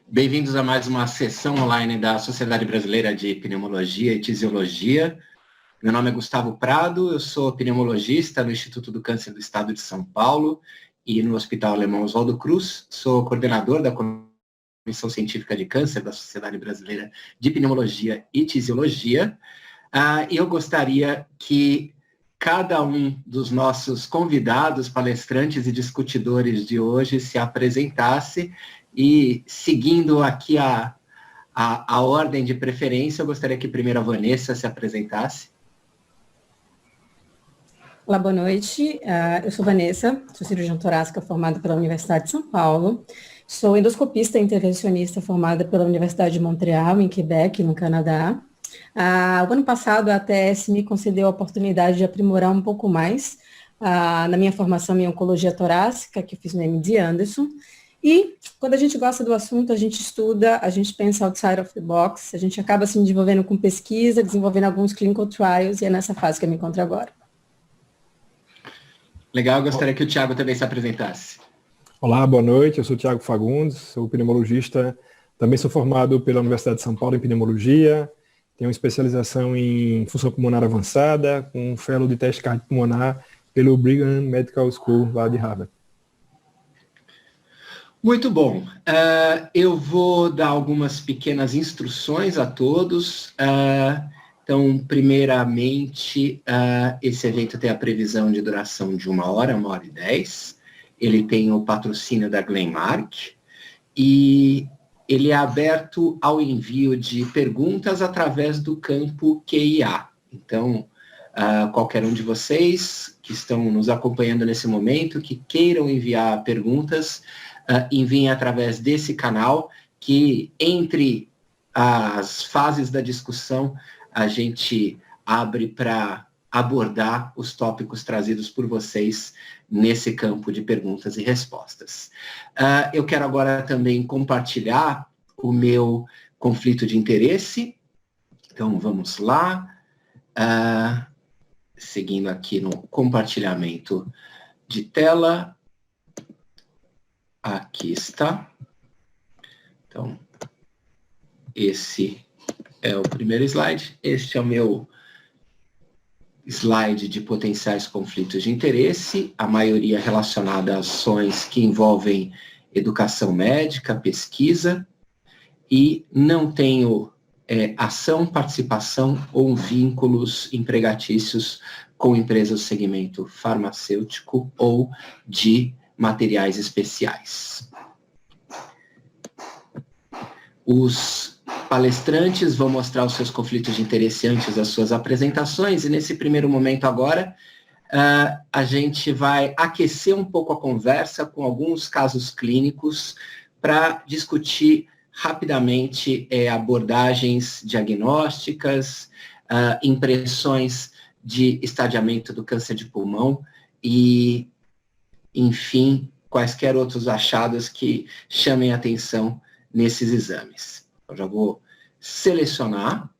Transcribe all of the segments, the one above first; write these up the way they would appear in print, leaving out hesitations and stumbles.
Bem-vindos a mais uma sessão online da Sociedade Brasileira de Pneumologia e Tisiologia. Meu nome é Gustavo Prado, eu sou pneumologista no Instituto do Câncer do Estado de São Paulo e no Hospital Alemão Oswaldo Cruz. Sou coordenador da Comissão Científica de Câncer da Sociedade Brasileira de Pneumologia e Tisiologia. Eu gostaria que cada um dos nossos convidados, palestrantes e discutidores de hoje se apresentasse. E, seguindo aqui a ordem de preferência, eu gostaria que primeiro a Vanessa se apresentasse. Olá, boa noite. Eu sou Vanessa, sou cirurgiã torácica formada pela Universidade de São Paulo. Sou endoscopista e intervencionista formada pela Universidade de Montreal, em Quebec, no Canadá. O ano passado, a ATS me concedeu a oportunidade de aprimorar um pouco mais na minha formação em oncologia torácica, que eu fiz no MD Anderson. E quando a gente gosta do assunto, a gente estuda, a gente pensa outside of the box, a gente acaba se desenvolvendo com pesquisa, desenvolvendo alguns clinical trials, e é nessa fase que eu me encontro agora. Legal, eu gostaria que o Thiago também se apresentasse. Olá, boa noite, eu sou o Thiago Fagundes, sou pneumologista, também sou formado pela Universidade de São Paulo em pneumologia, tenho especialização em função pulmonar avançada, com um fellow de teste cardiopulmonar pelo Brigham Medical School, lá de Harvard. Muito bom. Eu vou dar algumas pequenas instruções a todos. Então, primeiramente, esse evento tem a previsão de duração de 1 hora e 10. Ele tem o patrocínio da Glenmark e ele é aberto ao envio de perguntas através do campo QIA. Então, qualquer um de vocês que estão nos acompanhando nesse momento, que queiram enviar perguntas, enviem através desse canal, que entre as fases da discussão a gente abre para abordar os tópicos trazidos por vocês nesse campo de perguntas e respostas. Eu quero agora também compartilhar o meu conflito de interesse. Então, vamos lá. Seguindo aqui no compartilhamento de tela. Aqui está. Então, esse é o primeiro slide. Este é o meu slide de potenciais conflitos de interesse, a maioria relacionada a ações que envolvem educação médica, pesquisa, e não tenho ação, participação ou vínculos empregatícios com empresas do segmento farmacêutico ou de materiais especiais. Os palestrantes vão mostrar os seus conflitos de interesse antes das suas apresentações, e nesse primeiro momento agora, a gente vai aquecer um pouco a conversa com alguns casos clínicos para discutir rapidamente abordagens diagnósticas, impressões de estadiamento do câncer de pulmão e, enfim, quaisquer outros achados que chamem a atenção nesses exames. Eu já vou selecionar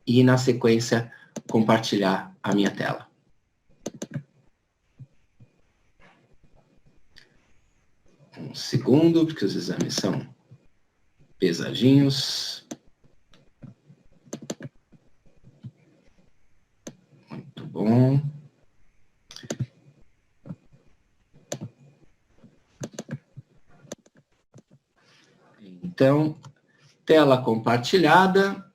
e, na sequência, compartilhar a minha tela. Um segundo, porque os exames são pesadinhos. Muito bom. Então, tela compartilhada.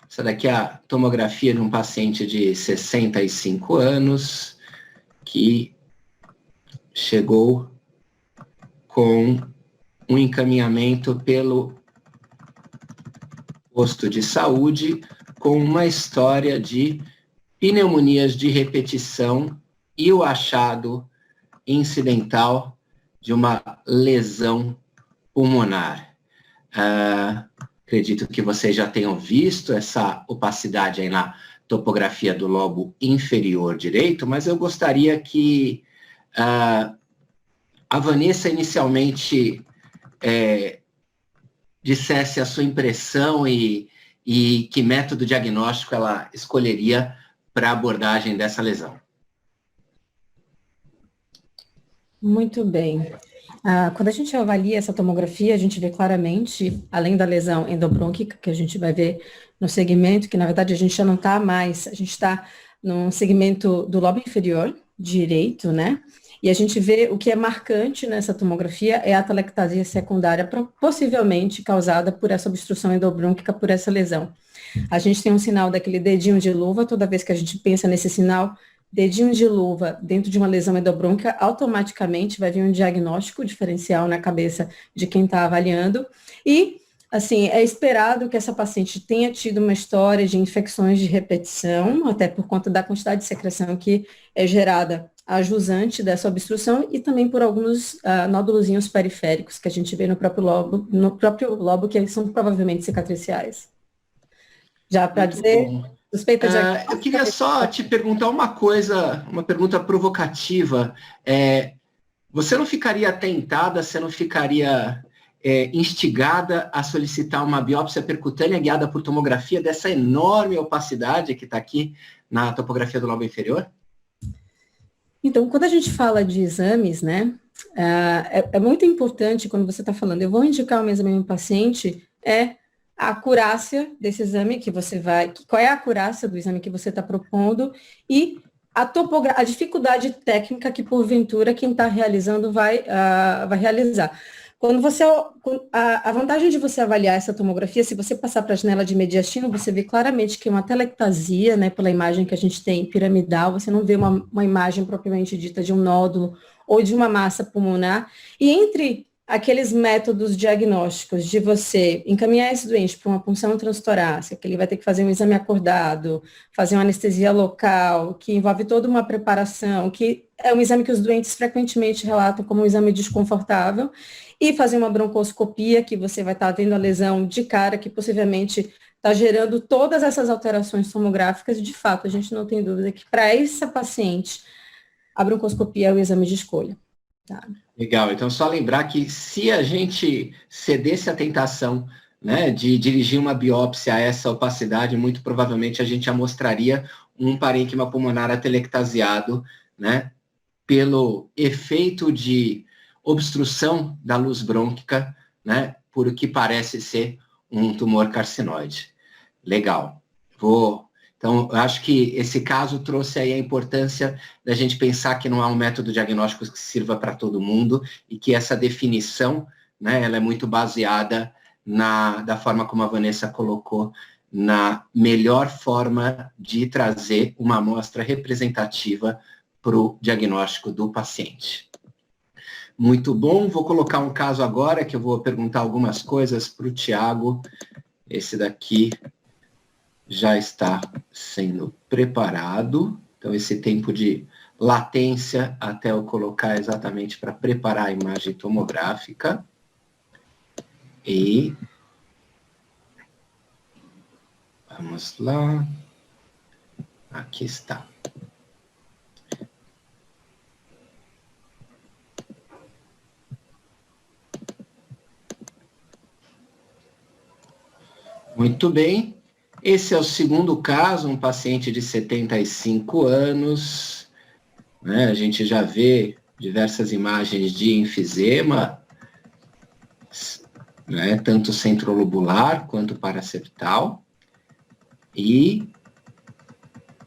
Essa daqui é a tomografia de um paciente de 65 anos que chegou com um encaminhamento pelo posto de saúde com uma história de pneumonias de repetição e o achado incidental de uma lesão pulmonar. Acredito que vocês já tenham visto essa opacidade aí na topografia do lobo inferior direito, mas eu gostaria que a Vanessa inicialmente dissesse a sua impressão e que método diagnóstico ela escolheria para a abordagem dessa lesão. Muito bem. Quando a gente avalia essa tomografia, a gente vê claramente, além da lesão endobrônquica, que a gente vai ver no segmento, que na verdade a gente já não está mais, a gente está num segmento do lobo inferior direito, né? E a gente vê o que é marcante nessa tomografia é a atelectasia secundária, possivelmente causada por essa obstrução endobrônquica, por essa lesão. A gente tem um sinal daquele dedinho de luva, toda vez que a gente pensa nesse sinal, dedinho de luva dentro de uma lesão endobrônquica, automaticamente vai vir um diagnóstico diferencial na cabeça de quem está avaliando. E, assim, é esperado que essa paciente tenha tido uma história de infecções de repetição, até por conta da quantidade de secreção que é gerada a jusante dessa obstrução e também por alguns nódulozinhos periféricos que a gente vê no próprio lobo, que são provavelmente cicatriciais. Já para dizer, suspeita de eu queria só te perguntar uma coisa, uma pergunta provocativa. Você não ficaria tentada, você não ficaria instigada a solicitar uma biópsia percutânea guiada por tomografia dessa enorme opacidade que está aqui na topografia do lobo inferior? Então, quando a gente fala de exames, né, é muito importante quando você está falando, eu vou indicar um exame em um paciente, a acurácia desse exame que você vai, qual é a acurácia do exame que você está propondo e a dificuldade técnica que, porventura, quem está realizando vai realizar. A vantagem de você avaliar essa tomografia, se você passar para a janela de mediastino, você vê claramente que é uma telectasia, né, pela imagem que a gente tem piramidal, você não vê uma imagem propriamente dita de um nódulo ou de uma massa pulmonar. E entre aqueles métodos diagnósticos de você encaminhar esse doente para uma punção transtorácica, que ele vai ter que fazer um exame acordado, fazer uma anestesia local, que envolve toda uma preparação, que é um exame que os doentes frequentemente relatam como um exame desconfortável, e fazer uma broncoscopia, que você vai estar vendo a lesão de cara, que possivelmente está gerando todas essas alterações tomográficas, e de fato, a gente não tem dúvida que para essa paciente, a broncoscopia é o exame de escolha. Tá? Legal, então só lembrar que se a gente cedesse à tentação, né, de dirigir uma biópsia a essa opacidade, muito provavelmente a gente já mostraria um parênquima pulmonar atelectasiado, né, pelo efeito de obstrução da luz brônquica, né, por o que parece ser um tumor carcinoide. Legal. Então, eu acho que esse caso trouxe aí a importância da gente pensar que não há um método diagnóstico que sirva para todo mundo e que essa definição, né, ela é muito baseada da forma como a Vanessa colocou, na melhor forma de trazer uma amostra representativa para o diagnóstico do paciente. Muito bom, vou colocar um caso agora que eu vou perguntar algumas coisas para o Tiago. Esse daqui já está sendo preparado, então esse tempo de latência até eu colocar exatamente para preparar a imagem tomográfica. E vamos lá, aqui está. Muito bem, esse é o segundo caso, um paciente de 75 anos, né? A gente já vê diversas imagens de enfisema, né? Tanto centrolobular quanto paraseptal, e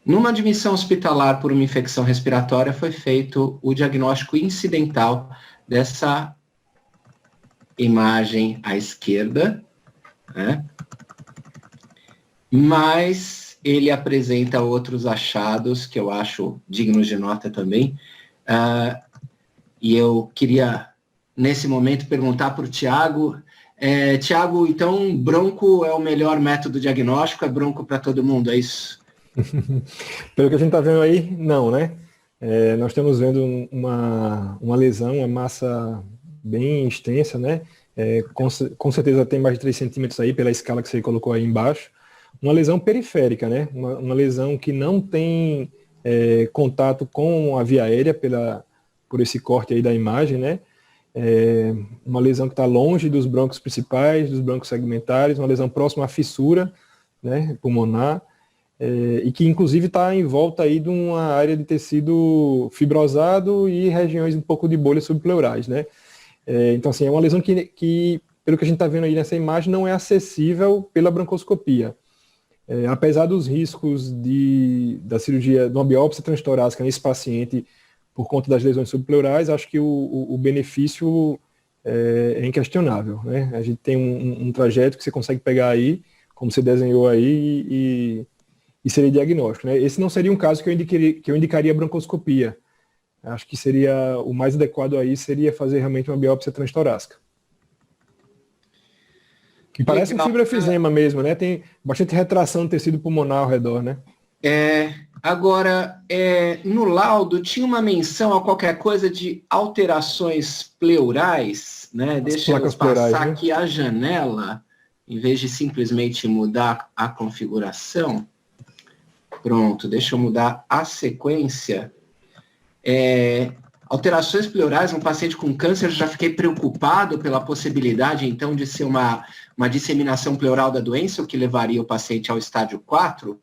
numa admissão hospitalar por uma infecção respiratória foi feito o diagnóstico incidental dessa imagem à esquerda, né? Mas ele apresenta outros achados que eu acho dignos de nota também. E eu queria, nesse momento, perguntar para o Tiago. Tiago, então, bronco é o melhor método diagnóstico? É bronco para todo mundo, é isso? Pelo que a gente está vendo aí, não, né? Nós estamos vendo uma lesão, uma massa bem extensa, né? Com certeza tem mais de 3 centímetros aí, pela escala que você colocou aí embaixo. Uma lesão periférica, né? Uma lesão que não tem contato com a via aérea por esse corte aí da imagem, né? Uma lesão que está longe dos brônquios principais, dos brônquios segmentares, uma lesão próxima à fissura, né, pulmonar, e que inclusive está em volta aí de uma área de tecido fibrosado e regiões um pouco de bolhas subpleurais, né? Então, assim, é uma lesão que, pelo que a gente está vendo aí nessa imagem, não é acessível pela broncoscopia. Apesar dos riscos da cirurgia, de uma biópsia transtorácica nesse paciente, por conta das lesões subpleurais, acho que o benefício é inquestionável, né? A gente tem um trajeto que você consegue pegar aí, como você desenhou aí, e seria diagnóstico, né? Esse não seria um caso que eu indicaria broncoscopia. Acho que seria o mais adequado aí seria fazer realmente uma biópsia transtorácica. Que parece um fibroefisema mesmo, né? Tem bastante retração do tecido pulmonar ao redor, né? Agora, no laudo tinha uma menção a qualquer coisa de alterações pleurais, né? Deixa eu passar pleurais, né? aqui a janela, em vez de simplesmente mudar a configuração. Pronto, deixa eu mudar a sequência. Alterações pleurais no paciente com câncer, já fiquei preocupado pela possibilidade, então, de ser uma disseminação pleural da doença, o que levaria o paciente ao estádio 4.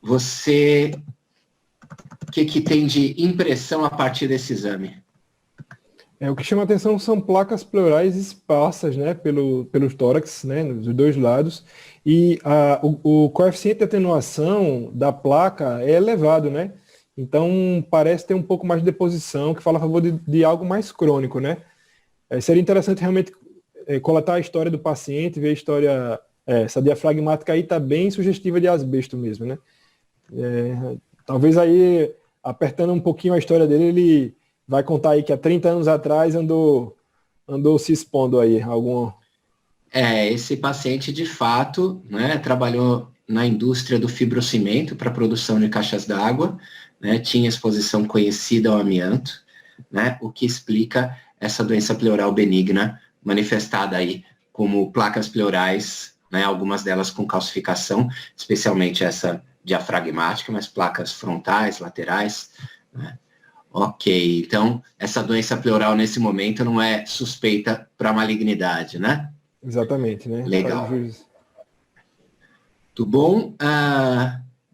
O que tem de impressão a partir desse exame? O que chama a atenção são placas pleurais esparsas, né, pelos tórax, né, dos dois lados, e o coeficiente de atenuação da placa é elevado, né, então parece ter um pouco mais de deposição, que fala a favor de algo mais crônico, né. Seria interessante realmente coletar a história do paciente, ver a história, essa diafragmática aí está bem sugestiva de asbesto mesmo, né. Talvez aí, apertando um pouquinho a história dele, ele vai contar aí que há 30 anos atrás andou se expondo aí algum... Esse paciente, de fato, né, trabalhou na indústria do fibrocimento para a produção de caixas d'água, né, tinha exposição conhecida ao amianto, né, o que explica essa doença pleural benigna manifestada aí como placas pleurais, né, algumas delas com calcificação, especialmente essa diafragmática, mas placas frontais, laterais, né. Ok, então essa doença pleural nesse momento não é suspeita para malignidade, né? Exatamente, né? Legal. Tudo bom?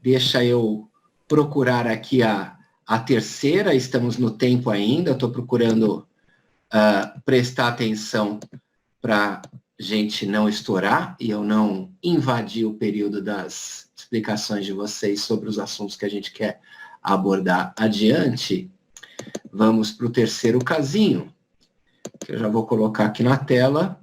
Deixa eu procurar aqui a terceira, estamos no tempo ainda, estou procurando prestar atenção para gente não estourar e eu não invadir o período das explicações de vocês sobre os assuntos que a gente quer abordar adiante. Vamos para o terceiro casinho, que eu já vou colocar aqui na tela.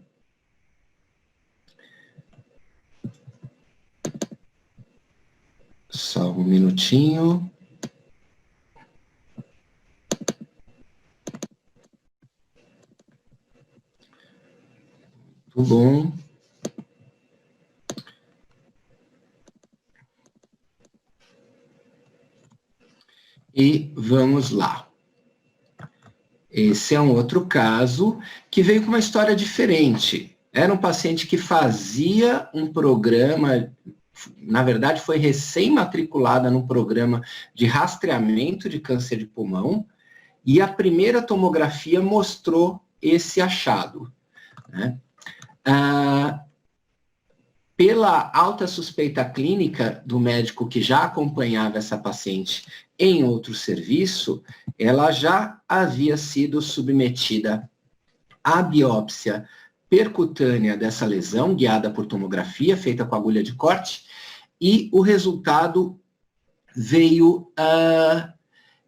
Só um minutinho. Tudo bom. E vamos lá. Esse é um outro caso que veio com uma história diferente. Era um paciente que fazia um programa, na verdade foi recém-matriculada num programa de rastreamento de câncer de pulmão, e a primeira tomografia mostrou esse achado, né? Pela alta suspeita clínica do médico que já acompanhava essa paciente em outro serviço, ela já havia sido submetida à biópsia percutânea dessa lesão, guiada por tomografia, feita com agulha de corte, e o resultado veio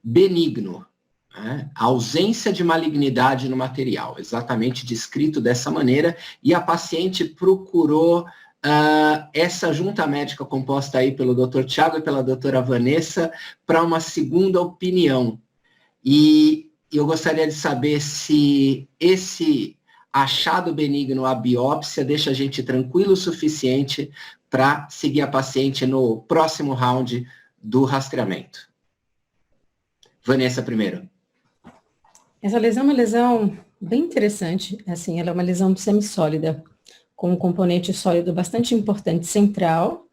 benigno, né? Ausência de malignidade no material, exatamente descrito dessa maneira, e a paciente procurou essa junta médica composta aí pelo Dr. Tiago e pela doutora Vanessa para uma segunda opinião. E eu gostaria de saber se esse achado benigno à biópsia deixa a gente tranquilo o suficiente para seguir a paciente no próximo round do rastreamento. Vanessa primeiro. Essa lesão é uma lesão bem interessante, assim, ela é uma lesão semissólida, com um componente sólido bastante importante central,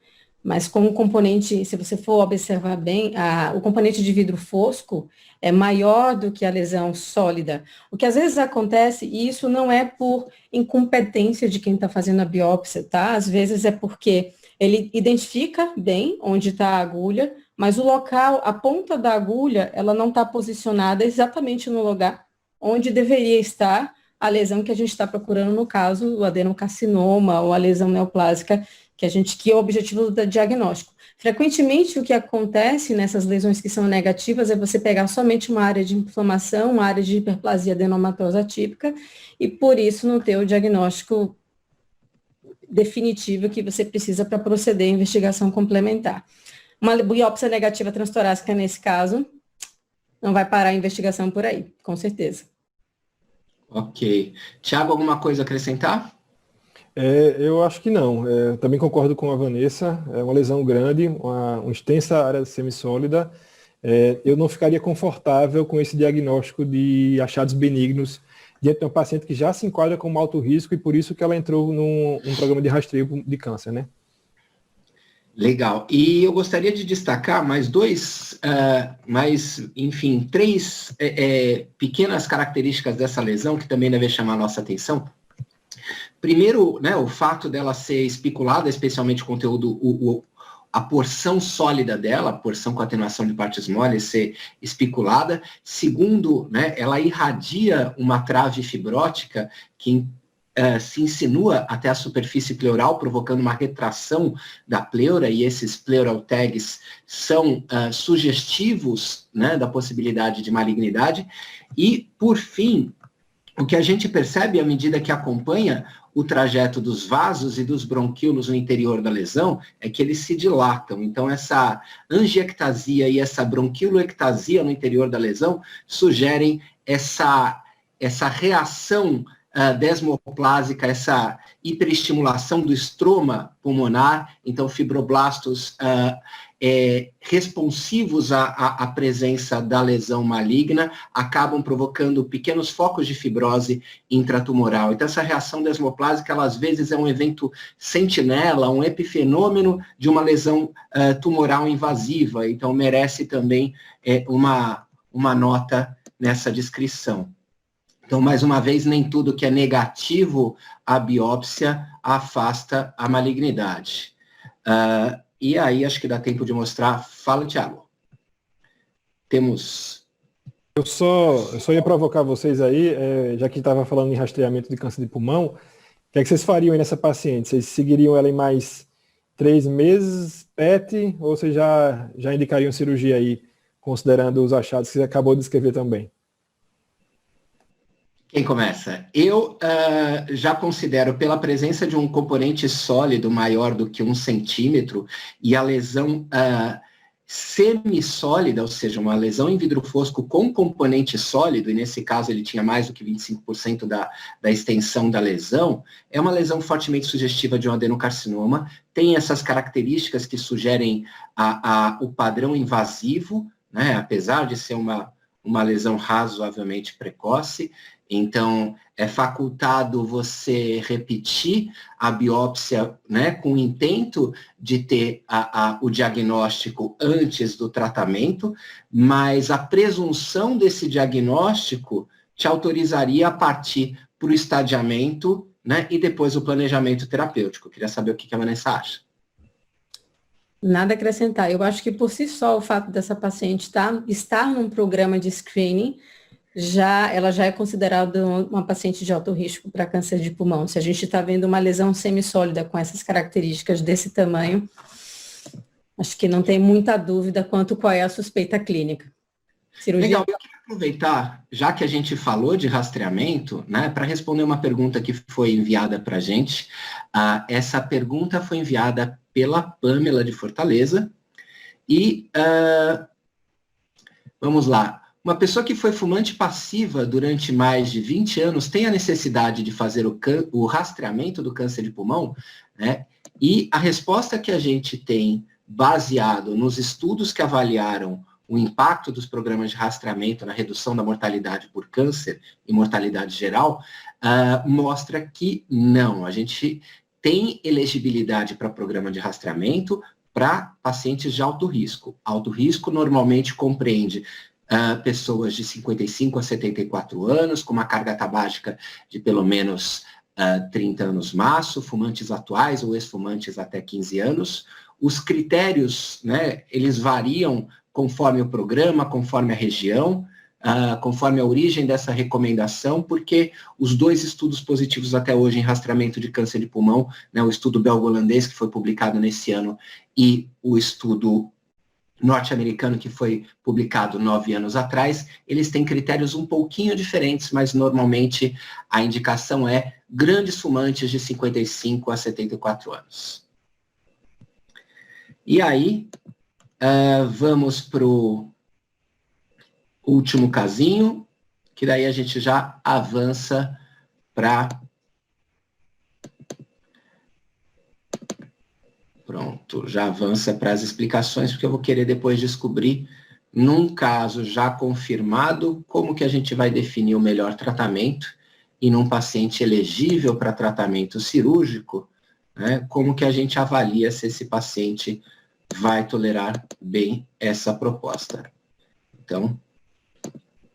mas com um componente, se você for observar bem, o componente de vidro fosco é maior do que a lesão sólida. O que às vezes acontece, e isso não é por incompetência de quem está fazendo a biópsia, tá? Às vezes é porque ele identifica bem onde está a agulha, mas o local, a ponta da agulha, ela não está posicionada exatamente no lugar onde deveria estar a lesão que a gente está procurando, no caso, o adenocarcinoma ou a lesão neoplásica, que é o objetivo do diagnóstico. Frequentemente, o que acontece nessas lesões que são negativas é você pegar somente uma área de inflamação, uma área de hiperplasia adenomatosa atípica, e por isso não ter o diagnóstico definitivo que você precisa para proceder à investigação complementar. Uma biópsia negativa transtorácica, nesse caso, não vai parar a investigação por aí, com certeza. Ok. Tiago, alguma coisa a acrescentar? Eu acho que não. Também concordo com a Vanessa. É uma lesão grande, uma extensa área semissólida. Eu não ficaria confortável com esse diagnóstico de achados benignos diante de uma paciente que já se enquadra como alto risco e por isso que ela entrou num programa de rastreio de câncer, né? Legal. E eu gostaria de destacar mais três pequenas características dessa lesão que também devem chamar a nossa atenção. Primeiro, né, o fato dela ser especulada, especialmente o conteúdo, a porção sólida dela, a porção com atenuação de partes moles ser especulada. Segundo, né, ela irradia uma trave fibrótica que se insinua até a superfície pleural, provocando uma retração da pleura, e esses pleural tags são sugestivos, né, da possibilidade de malignidade. E, por fim, o que a gente percebe à medida que acompanha o trajeto dos vasos e dos bronquíolos no interior da lesão é que eles se dilatam. Então, essa angiectasia e essa bronquiloectasia no interior da lesão sugerem essa reação desmoplásica, essa hiperestimulação do estroma pulmonar. Então, fibroblastos responsivos à presença da lesão maligna acabam provocando pequenos focos de fibrose intratumoral. Então, essa reação desmoplásica, ela, às vezes, é um evento sentinela, um epifenômeno de uma lesão tumoral invasiva. Então, merece também uma nota nessa descrição. Então, mais uma vez, nem tudo que é negativo à biópsia afasta a malignidade. E aí, acho que dá tempo de mostrar. Fala, Tiago. Temos... Eu só ia provocar vocês aí, já que estava falando em rastreamento de câncer de pulmão, o que é que vocês fariam aí nessa paciente? Vocês seguiriam ela em mais 3 meses, PET, ou vocês já indicariam cirurgia aí, considerando os achados que você acabou de escrever também? Quem começa? Eu já considero, pela presença de um componente sólido maior do que 1 centímetro e a lesão semissólida, ou seja, uma lesão em vidro fosco com componente sólido, e nesse caso ele tinha mais do que 25% da extensão da lesão, é uma lesão fortemente sugestiva de um adenocarcinoma, tem essas características que sugerem o padrão invasivo, né, apesar de ser uma lesão razoavelmente precoce. Então, é facultado você repetir a biópsia, né, com o intento de ter o diagnóstico antes do tratamento, mas a presunção desse diagnóstico te autorizaria a partir para o estadiamento, né, e depois o planejamento terapêutico. Eu queria saber o que a Vanessa acha. Nada a acrescentar. Eu acho que por si só o fato dessa paciente estar num programa de screening, ela já é considerada uma paciente de alto risco para câncer de pulmão. Se a gente está vendo uma lesão semissólida com essas características desse tamanho, acho que não tem muita dúvida qual é a suspeita clínica. Cirurgia... Legal, eu queria aproveitar, já que a gente falou de rastreamento, né, para responder uma pergunta que foi enviada para a gente. Essa pergunta foi enviada pela Pamela de Fortaleza. E vamos lá. Uma pessoa que foi fumante passiva durante mais de 20 anos tem a necessidade de fazer o rastreamento do câncer de pulmão, né? E a resposta que a gente tem, baseado nos estudos que avaliaram o impacto dos programas de rastreamento na redução da mortalidade por câncer e mortalidade geral, mostra que não. A gente tem elegibilidade para programa de rastreamento para pacientes de alto risco. Alto risco normalmente compreende pessoas de 55 a 74 anos, com uma carga tabágica de pelo menos 30 anos maço, fumantes atuais ou ex-fumantes até 15 anos. Os critérios, né, eles variam conforme o programa, conforme a região. conforme a origem dessa recomendação, porque os 2 estudos positivos até hoje em rastreamento de câncer de pulmão, né, o estudo belgo-holandês, que foi publicado nesse ano, e o estudo norte-americano, que foi publicado 9 anos atrás, eles têm critérios um pouquinho diferentes, mas normalmente a indicação é grandes fumantes de 55 a 74 anos. E aí, vamos para o último casinho, que daí a gente já avança para... Pronto, já avança para as explicações, porque eu vou querer depois descobrir, num caso já confirmado, como que a gente vai definir o melhor tratamento, e num paciente elegível para tratamento cirúrgico, né, como que a gente avalia se esse paciente vai tolerar bem essa proposta. Então,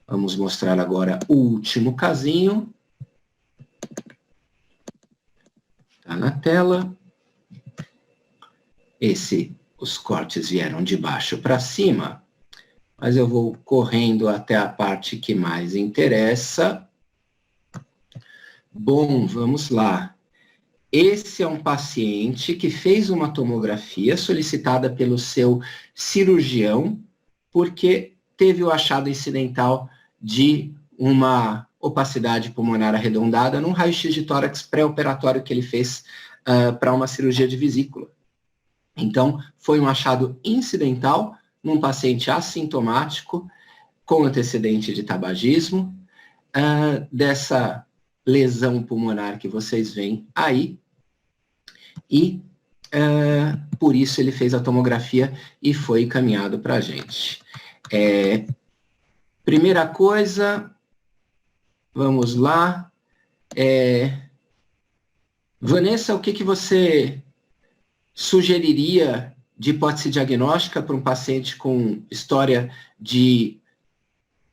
vamos mostrar agora o último casinho. Está na tela. Os cortes vieram de baixo para cima, mas eu vou correndo até a parte que mais interessa. Bom, vamos lá. Esse é um paciente que fez uma tomografia solicitada pelo seu cirurgião, porque teve o achado incidental de uma opacidade pulmonar arredondada num raio-x de tórax pré-operatório que ele fez para uma cirurgia de vesícula. Então, foi um achado incidental num paciente assintomático com antecedente de tabagismo, dessa lesão pulmonar que vocês veem aí, e por isso ele fez a tomografia e foi encaminhado para a gente. Primeira coisa, vamos lá. Vanessa, o que você sugeriria de hipótese diagnóstica para um paciente com história de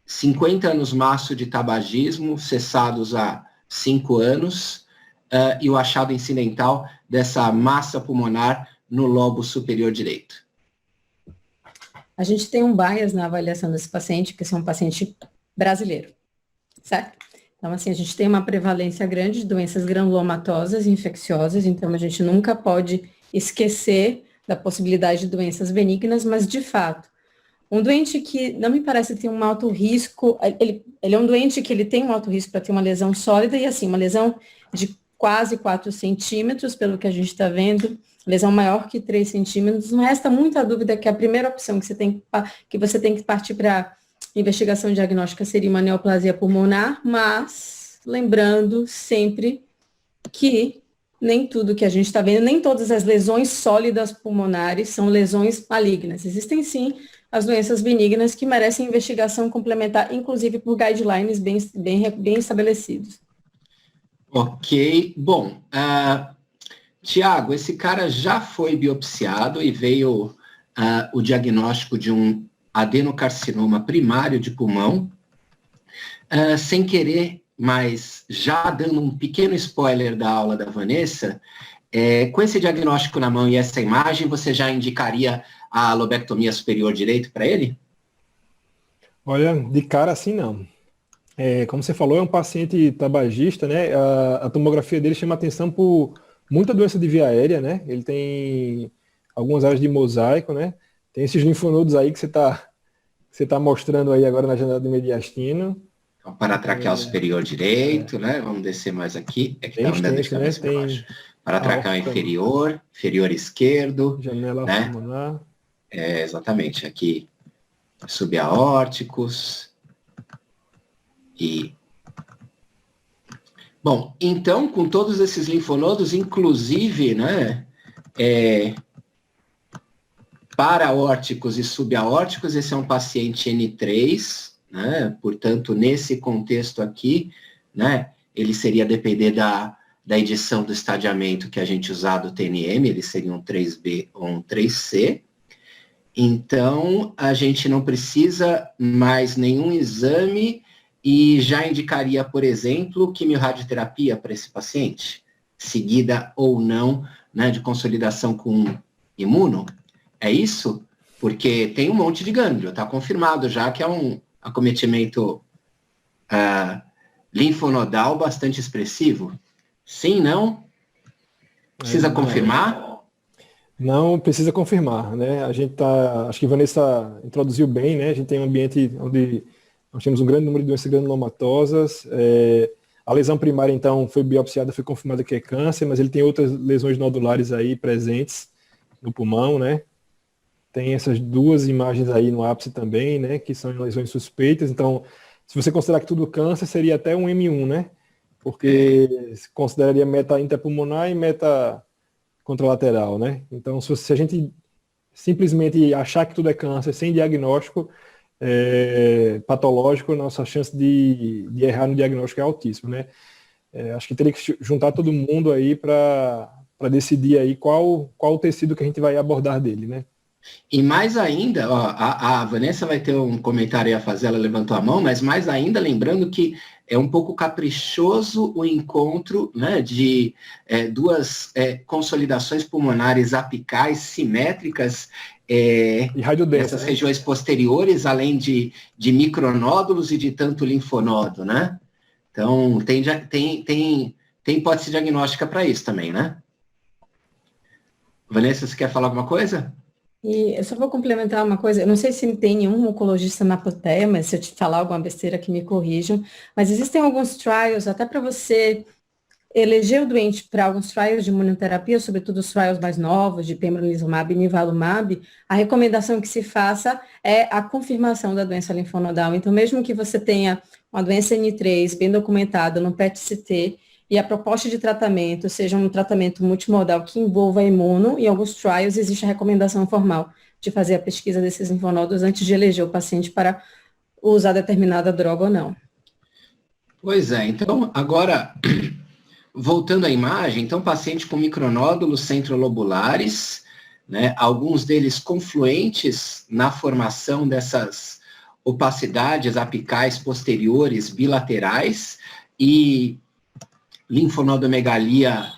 50 anos maço de tabagismo, cessados há 5 anos, e o achado incidental dessa massa pulmonar no lobo superior direito? A gente tem um bias na avaliação desse paciente, que é um paciente brasileiro, certo? Então, assim, a gente tem uma prevalência grande de doenças granulomatosas e infecciosas, então a gente nunca pode esquecer da possibilidade de doenças benignas, mas, de fato, um doente que não me parece ter um alto risco, ele é um doente que ele tem um alto risco para ter uma lesão sólida e, assim, uma lesão de quase 4 centímetros, pelo que a gente está vendo, lesão maior que 3 centímetros. Não resta muita dúvida que a primeira opção que você tem que partir para investigação diagnóstica seria uma neoplasia pulmonar, mas lembrando sempre que nem tudo que a gente está vendo, nem todas as lesões sólidas pulmonares são lesões malignas. Existem, sim, as doenças benignas que merecem investigação complementar, inclusive por guidelines bem estabelecidos. Ok. Bom, Tiago, esse cara já foi biopsiado e veio o diagnóstico de um adenocarcinoma primário de pulmão. Sem querer, mas já dando um pequeno spoiler da aula da Vanessa, com esse diagnóstico na mão e essa imagem, você já indicaria a lobectomia superior direito para ele? Olha, de cara assim não. Como você falou, é um paciente tabagista, né? A tomografia dele chama atenção por muita doença de via aérea, né? Ele tem algumas áreas de mosaico, né? Tem esses linfonodos aí que você tá mostrando aí agora na janela do mediastino. Então, paratraqueal superior direito, né? Vamos descer mais aqui. É que está andando de cabeça para baixo. Paratraqueal inferior, inferior esquerdo. Janela pulmonar. Exatamente. Aqui, subaórticos. Bom, então, com todos esses linfonodos, inclusive, né, paraórticos e subaórticos, esse é um paciente N3, né, portanto, nesse contexto aqui, né, ele seria depender da edição do estadiamento que a gente usar do TNM, ele seria um 3B ou um 3C. Então, a gente não precisa mais nenhum exame e já indicaria, por exemplo, quimiorradioterapia para esse paciente, seguida ou não, né, de consolidação com imuno. É isso? Porque tem um monte de gânglio, está confirmado já que é um acometimento linfonodal bastante expressivo? Sim, não? Precisa confirmar? Não precisa confirmar, né? A gente acho que a Vanessa introduziu bem, né? A gente tem um ambiente onde nós temos um grande número de doenças granulomatosas. A lesão primária, então, foi biopsiada, foi confirmada que é câncer, mas ele tem outras lesões nodulares aí presentes no pulmão, né? Tem essas duas imagens aí no ápice também, né? Que são lesões suspeitas. Então, se você considerar que tudo câncer, seria até um M1, né? Porque se consideraria meta interpulmonar e meta contralateral, né? Então, se a gente simplesmente achar que tudo é câncer sem diagnóstico patológico, nossa chance de errar no diagnóstico é altíssima, né? Acho que teria que juntar todo mundo aí para decidir aí qual o tecido que a gente vai abordar dele, né? E mais ainda, ó, a Vanessa vai ter um comentário a fazer, ela levantou a mão, mas mais ainda, lembrando que é um pouco caprichoso o encontro, né, de duas consolidações pulmonares apicais simétricas E radiodensa, nessas né? regiões posteriores, além de micronódulos e de tanto linfonodo, né? Então, tem hipótese diagnóstica para isso também, né? Vanessa, você quer falar alguma coisa? E eu só vou complementar uma coisa, eu não sei se tem nenhum oncologista na plateia, mas se eu te falar alguma besteira que me corrijam, mas existem alguns trials, até para você eleger o doente para alguns trials de imunoterapia, sobretudo os trials mais novos, de pembrolizumab e nivolumab, a recomendação que se faça é a confirmação da doença linfonodal. Então, mesmo que você tenha uma doença N3 bem documentada no PET-CT, e a proposta de tratamento seja um tratamento multimodal que envolva imuno, em alguns trials existe a recomendação formal de fazer a pesquisa desses linfonodos antes de eleger o paciente para usar determinada droga ou não. Pois é, então, agora, voltando à imagem, então, paciente com micronódulos centrolobulares, né, alguns deles confluentes na formação dessas opacidades apicais posteriores bilaterais e linfonodomegalia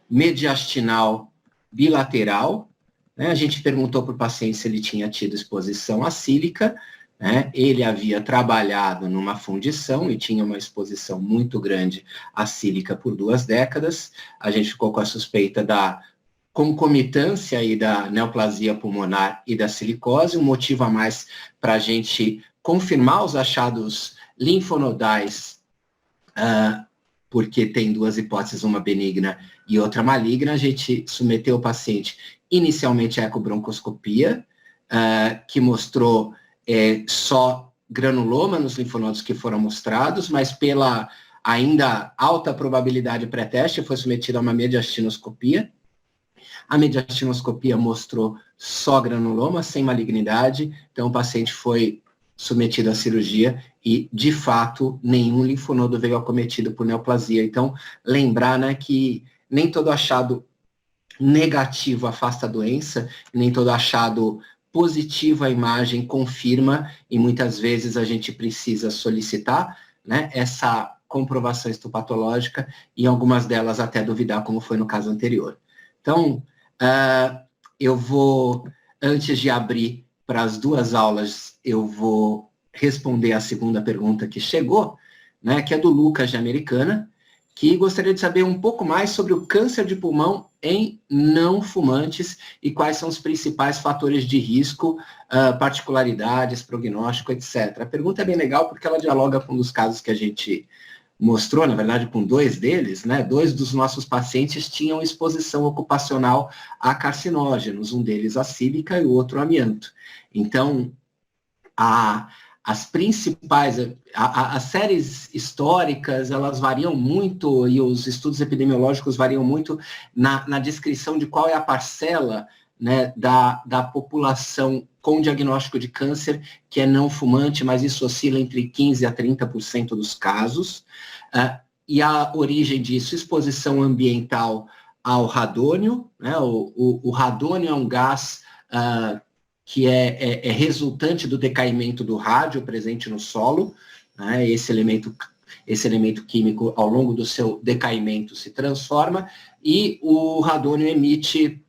mediastinal bilateral, né? A gente perguntou para o paciente se ele tinha tido exposição acílica, né? Ele havia trabalhado numa fundição e tinha uma exposição muito grande acílica por 2 décadas. A gente ficou com a suspeita da concomitância aí da neoplasia pulmonar e da silicose, um motivo a mais para a gente confirmar os achados linfonodais, porque tem 2 hipóteses, uma benigna e outra maligna. A gente submeteu o paciente inicialmente à ecobroncoscopia, que mostrou só granuloma nos linfonodos que foram mostrados, mas pela ainda alta probabilidade pré-teste foi submetida a uma mediastinoscopia. A mediastinoscopia mostrou só granuloma, sem malignidade, então o paciente foi submetido à cirurgia e, de fato, nenhum linfonodo veio acometido por neoplasia. Então, lembrar, né, que nem todo achado negativo afasta a doença, nem todo achado positivo à imagem confirma, e muitas vezes a gente precisa solicitar, né, essa comprovação histopatológica, e algumas delas até duvidar, como foi no caso anterior. Então, eu vou, antes de abrir para as 2 aulas, eu vou responder a segunda pergunta que chegou, né, que é do Lucas de Americana, que gostaria de saber um pouco mais sobre o câncer de pulmão em não fumantes e quais são os principais fatores de risco, particularidades, prognóstico, etc. A pergunta é bem legal porque ela dialoga com um dos casos que a gente mostrou, na verdade, com 2 deles, né? 2 dos nossos pacientes tinham exposição ocupacional a carcinógenos, um deles a sílica e o outro amianto. Então, as principais, as séries históricas, elas variam muito, e os estudos epidemiológicos variam muito na descrição de qual é a parcela, né, da população com diagnóstico de câncer que é não fumante, mas isso oscila entre 15% a 30% dos casos. E a origem disso, exposição ambiental ao radônio, né? O radônio é um gás que é resultante do decaimento do rádio presente no solo, né? Esse elemento químico, ao longo do seu decaimento, se transforma, e o radônio emite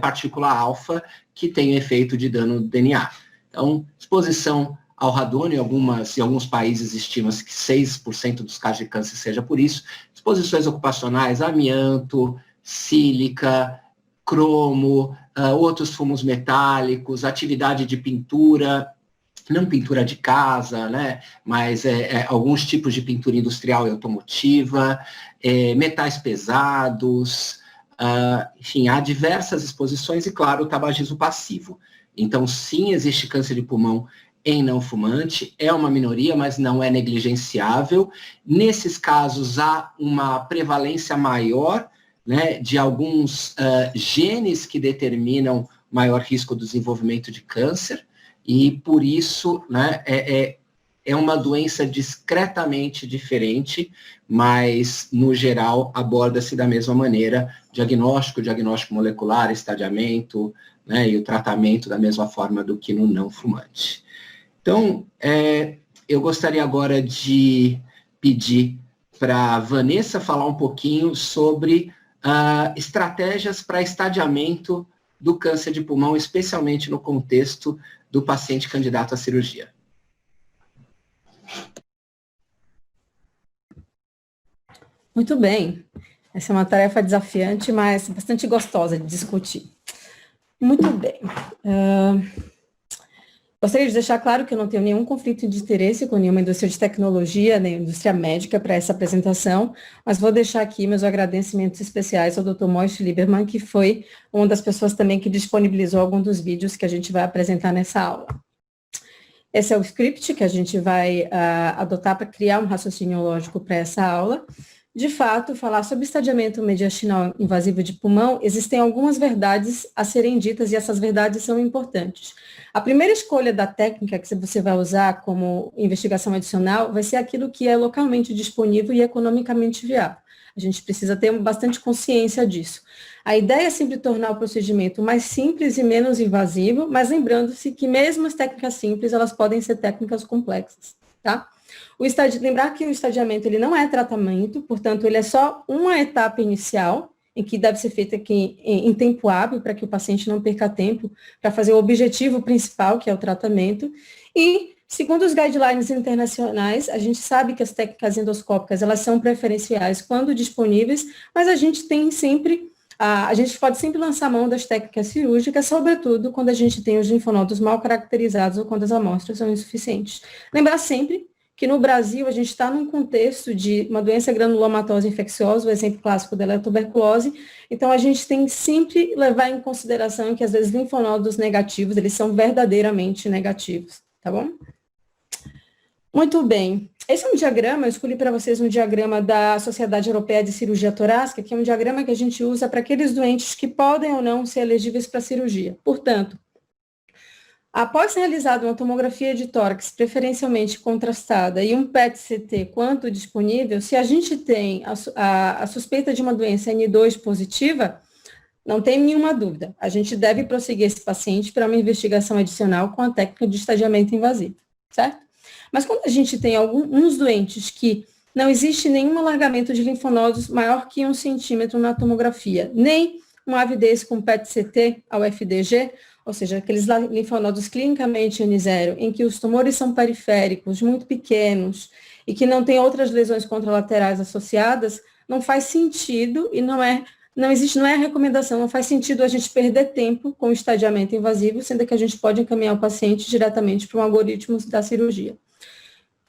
partícula alfa, que tem efeito de dano no DNA. Então, exposição ao radônio, em alguns países estima-se que 6% dos casos de câncer seja por isso. Exposições ocupacionais, amianto, sílica, cromo, outros fumos metálicos, atividade de pintura, não pintura de casa, né, mas alguns tipos de pintura industrial e automotiva, metais pesados, enfim, há diversas exposições e, claro, o tabagismo passivo. Então, sim, existe câncer de pulmão em não fumante, é uma minoria, mas não é negligenciável. Nesses casos, há uma prevalência maior, né, de alguns genes que determinam maior risco do desenvolvimento de câncer, e por isso, né, é uma doença discretamente diferente, mas, no geral, aborda-se da mesma maneira, diagnóstico molecular, estadiamento, né, e o tratamento da mesma forma do que no não fumante. Então, eu gostaria agora de pedir para a Vanessa falar um pouquinho sobre estratégias para estadiamento do câncer de pulmão, especialmente no contexto do paciente candidato à cirurgia. Muito bem. Essa é uma tarefa desafiante, mas bastante gostosa de discutir. Muito bem. Gostaria de deixar claro que eu não tenho nenhum conflito de interesse com nenhuma indústria de tecnologia, nem indústria médica para essa apresentação, mas vou deixar aqui meus agradecimentos especiais ao Dr. Moishe Lieberman, que foi uma das pessoas também que disponibilizou alguns dos vídeos que a gente vai apresentar nessa aula. Esse é o script que a gente vai adotar para criar um raciocínio lógico para essa aula. De fato, falar sobre estadiamento mediastinal invasivo de pulmão, existem algumas verdades a serem ditas e essas verdades são importantes. A primeira escolha da técnica que você vai usar como investigação adicional vai ser aquilo que é localmente disponível e economicamente viável. A gente precisa ter bastante consciência disso. A ideia é sempre tornar o procedimento mais simples e menos invasivo, mas lembrando-se que mesmo as técnicas simples, elas podem ser técnicas complexas, tá? Lembrar que o estadiamento ele não é tratamento, portanto, ele é só uma etapa inicial, em que deve ser feita aqui em tempo hábil, para que o paciente não perca tempo para fazer o objetivo principal, que é o tratamento. E, segundo os guidelines internacionais, a gente sabe que as técnicas endoscópicas, elas são preferenciais quando disponíveis, mas a gente pode sempre lançar mão das técnicas cirúrgicas, sobretudo quando a gente tem os linfonodos mal caracterizados ou quando as amostras são insuficientes. Lembrar sempre que no Brasil a gente está num contexto de uma doença granulomatosa infecciosa, o exemplo clássico dela é a tuberculose, então a gente tem que sempre levar em consideração que às vezes linfonodos negativos, eles são verdadeiramente negativos, tá bom? Muito bem. Esse é um diagrama, eu escolhi para vocês um diagrama da Sociedade Europeia de Cirurgia Torácica, que é um diagrama que a gente usa para aqueles doentes que podem ou não ser elegíveis para cirurgia. Portanto, após realizada uma tomografia de tórax preferencialmente contrastada e um PET-CT quanto disponível, se a gente tem a suspeita de uma doença N2 positiva, não tem nenhuma dúvida, a gente deve prosseguir esse paciente para uma investigação adicional com a técnica de estadiamento invasivo, certo? Mas quando a gente tem alguns doentes que não existe nenhum alargamento de linfonodos maior que 1 centímetro na tomografia, nem uma avidez com PET-CT ao FDG, ou seja, aqueles linfonodos clinicamente N0, em que os tumores são periféricos, muito pequenos, e que não tem outras lesões contralaterais associadas, não faz sentido e não é a recomendação, não faz sentido a gente perder tempo com o estadiamento invasivo, sendo que a gente pode encaminhar o paciente diretamente para um algoritmo da cirurgia.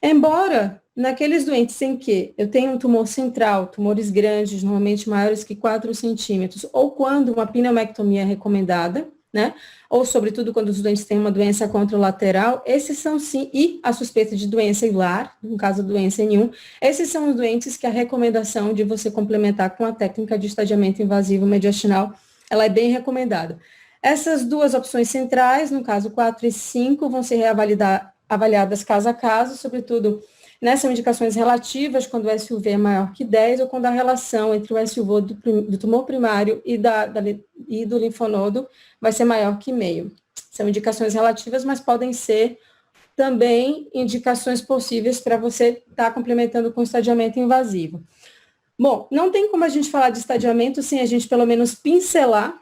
Embora, naqueles doentes em que eu tenho um tumor central, tumores grandes, normalmente maiores que 4 centímetros, ou quando uma pneumectomia é recomendada, né? Ou, sobretudo, quando os doentes têm uma doença contralateral, esses são sim, e a suspeita de doença hilar, no caso doença N1, esses são os doentes que a recomendação de você complementar com a técnica de estadiamento invasivo mediastinal, ela é bem recomendada. Essas duas opções centrais, no caso 4 e 5, vão ser avaliadas caso a caso, sobretudo nessas indicações relativas, quando o SUV é maior que 10, ou quando a relação entre o SUV do tumor primário e do linfonodo vai ser maior que meio. São indicações relativas, mas podem ser também indicações possíveis para você estar complementando com estadiamento invasivo. Bom, não tem como a gente falar de estadiamento sem a gente pelo menos pincelar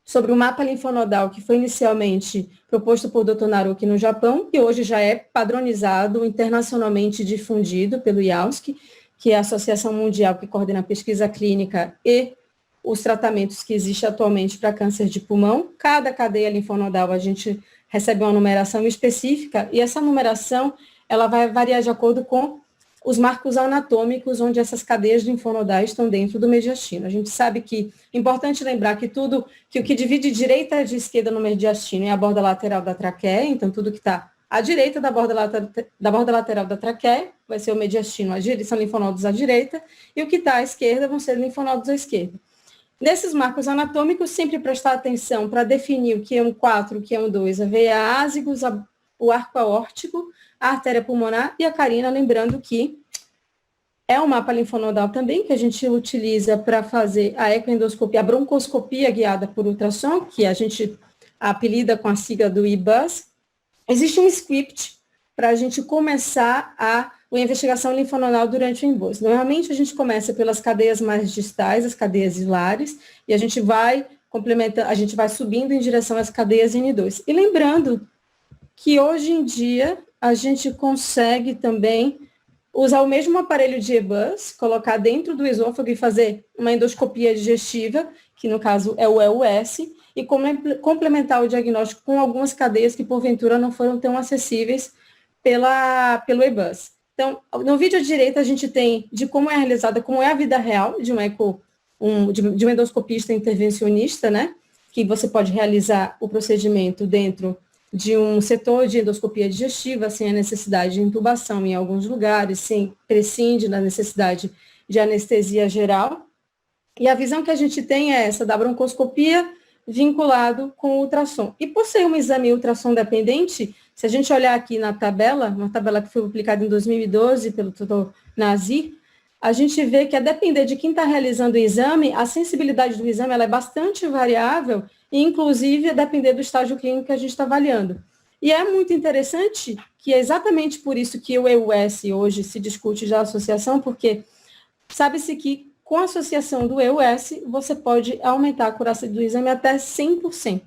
sobre o mapa linfonodal que foi inicialmente proposto por Dr. Naruki no Japão, e hoje já é padronizado, internacionalmente difundido pelo IAUSC, que é a Associação Mundial que coordena a pesquisa clínica e os tratamentos que existem atualmente para câncer de pulmão. Cada cadeia linfonodal a gente recebe uma numeração específica, e essa numeração ela vai variar de acordo com os marcos anatômicos onde essas cadeias linfonodais estão dentro do mediastino. A gente sabe que é importante lembrar que o que divide direita de esquerda no mediastino é a borda lateral da traqueia, então tudo que está à direita da borda lateral da traqueia vai ser o mediastino, são linfonodos à direita, e o que está à esquerda vão ser linfonodos à esquerda. Nesses marcos anatômicos, sempre prestar atenção para definir o que é um 4, o que é um 2, a veia ázigos, o arco aórtico, a artéria pulmonar e a carina, lembrando que é um mapa linfonodal também que a gente utiliza para fazer a ecoendoscopia, a broncoscopia guiada por ultrassom, que a gente apelida com a sigla do IBUS. Existe um script para a gente começar a investigação linfonodal durante o embolo. Normalmente a gente começa pelas cadeias mais distais, as cadeias hilares, e a gente vai complementando, a gente vai subindo em direção às cadeias N2. E lembrando que hoje em dia a gente consegue também usar o mesmo aparelho de EBUS, colocar dentro do esôfago e fazer uma endoscopia digestiva, que no caso é o EUS, e complementar o diagnóstico com algumas cadeias que porventura não foram tão acessíveis pelo EBUS. Então, no vídeo à direita a gente tem de como é realizada, como é a vida real de um endoscopista intervencionista, né? Que você pode realizar o procedimento dentro de um setor de endoscopia digestiva, sem a necessidade de intubação em alguns lugares, sem prescinde da necessidade de anestesia geral. E a visão que a gente tem é essa da broncoscopia vinculado com o ultrassom. E por ser um exame ultrassom dependente, se a gente olhar aqui na tabela, uma tabela que foi publicada em 2012 pelo Dr. Nazir, a gente vê que a depender de quem está realizando o exame, a sensibilidade do exame ela é bastante variável, e inclusive a depender do estágio clínico que a gente está avaliando. E é muito interessante que é exatamente por isso que o EUS hoje se discute já a associação, porque sabe-se que com a associação do EUS, você pode aumentar a acurácia do exame até 100%,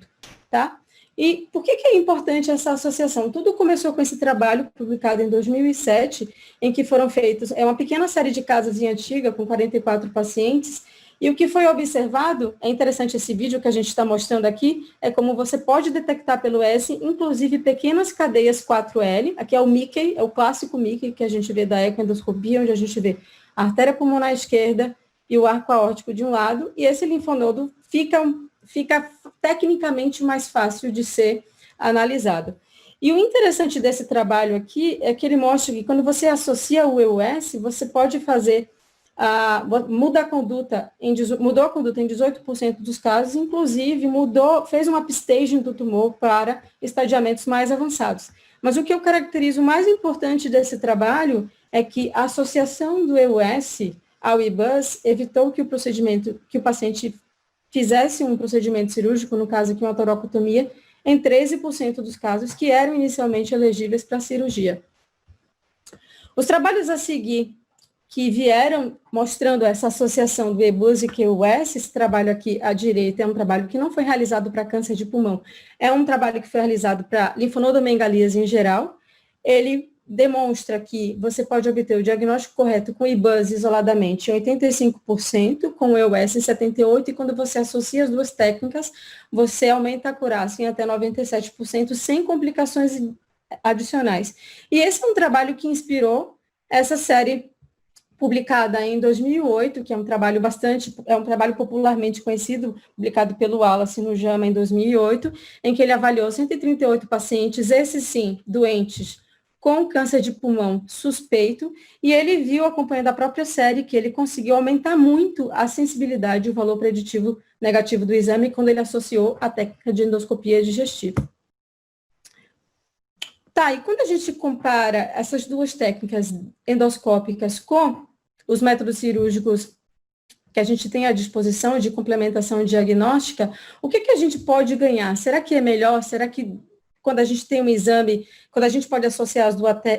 tá? E por que é importante essa associação? Tudo começou com esse trabalho publicado em 2007, em que foram feitos uma pequena série de casos em Antiga, com 44 pacientes, e o que foi observado, é interessante esse vídeo que a gente está mostrando aqui, é como você pode detectar pelo S, inclusive pequenas cadeias 4L, aqui é o Mickey, é o clássico Mickey que a gente vê da ecoendoscopia, onde a gente vê a artéria pulmonar esquerda e o arco aórtico de um lado, e esse linfonodo fica tecnicamente mais fácil de ser analisado. E o interessante desse trabalho aqui é que ele mostra que quando você associa o EUS, você pode fazer, mudou a conduta em 18% dos casos, inclusive fez uma upstaging do tumor para estadiamentos mais avançados. Mas o que eu caracterizo mais importante desse trabalho é que a associação do EUS ao IBUS evitou que o paciente fizesse um procedimento cirúrgico, no caso aqui uma toracotomia, em 13% dos casos que eram inicialmente elegíveis para cirurgia. Os trabalhos a seguir que vieram mostrando essa associação do EBUS e QUS, esse trabalho aqui à direita é um trabalho que não foi realizado para câncer de pulmão, é um trabalho que foi realizado para linfonodomegalias em geral. Ele demonstra que você pode obter o diagnóstico correto com IBUS isoladamente em 85%, com o EUS em 78%, e quando você associa as duas técnicas, você aumenta a acurácia em até 97%, sem complicações adicionais. E esse é um trabalho que inspirou essa série publicada em 2008, que é um trabalho popularmente conhecido, publicado pelo Wallace no JAMA em 2008, em que ele avaliou 138 pacientes, esses sim, doentes, com câncer de pulmão suspeito, e ele viu, acompanhando a própria série, que ele conseguiu aumentar muito a sensibilidade e o valor preditivo negativo do exame quando ele associou a técnica de endoscopia digestiva. Tá, e quando a gente compara essas duas técnicas endoscópicas com os métodos cirúrgicos que a gente tem à disposição de complementação diagnóstica, o que a gente pode ganhar? Será que é melhor? Será que quando a gente tem um exame, quando a gente pode associar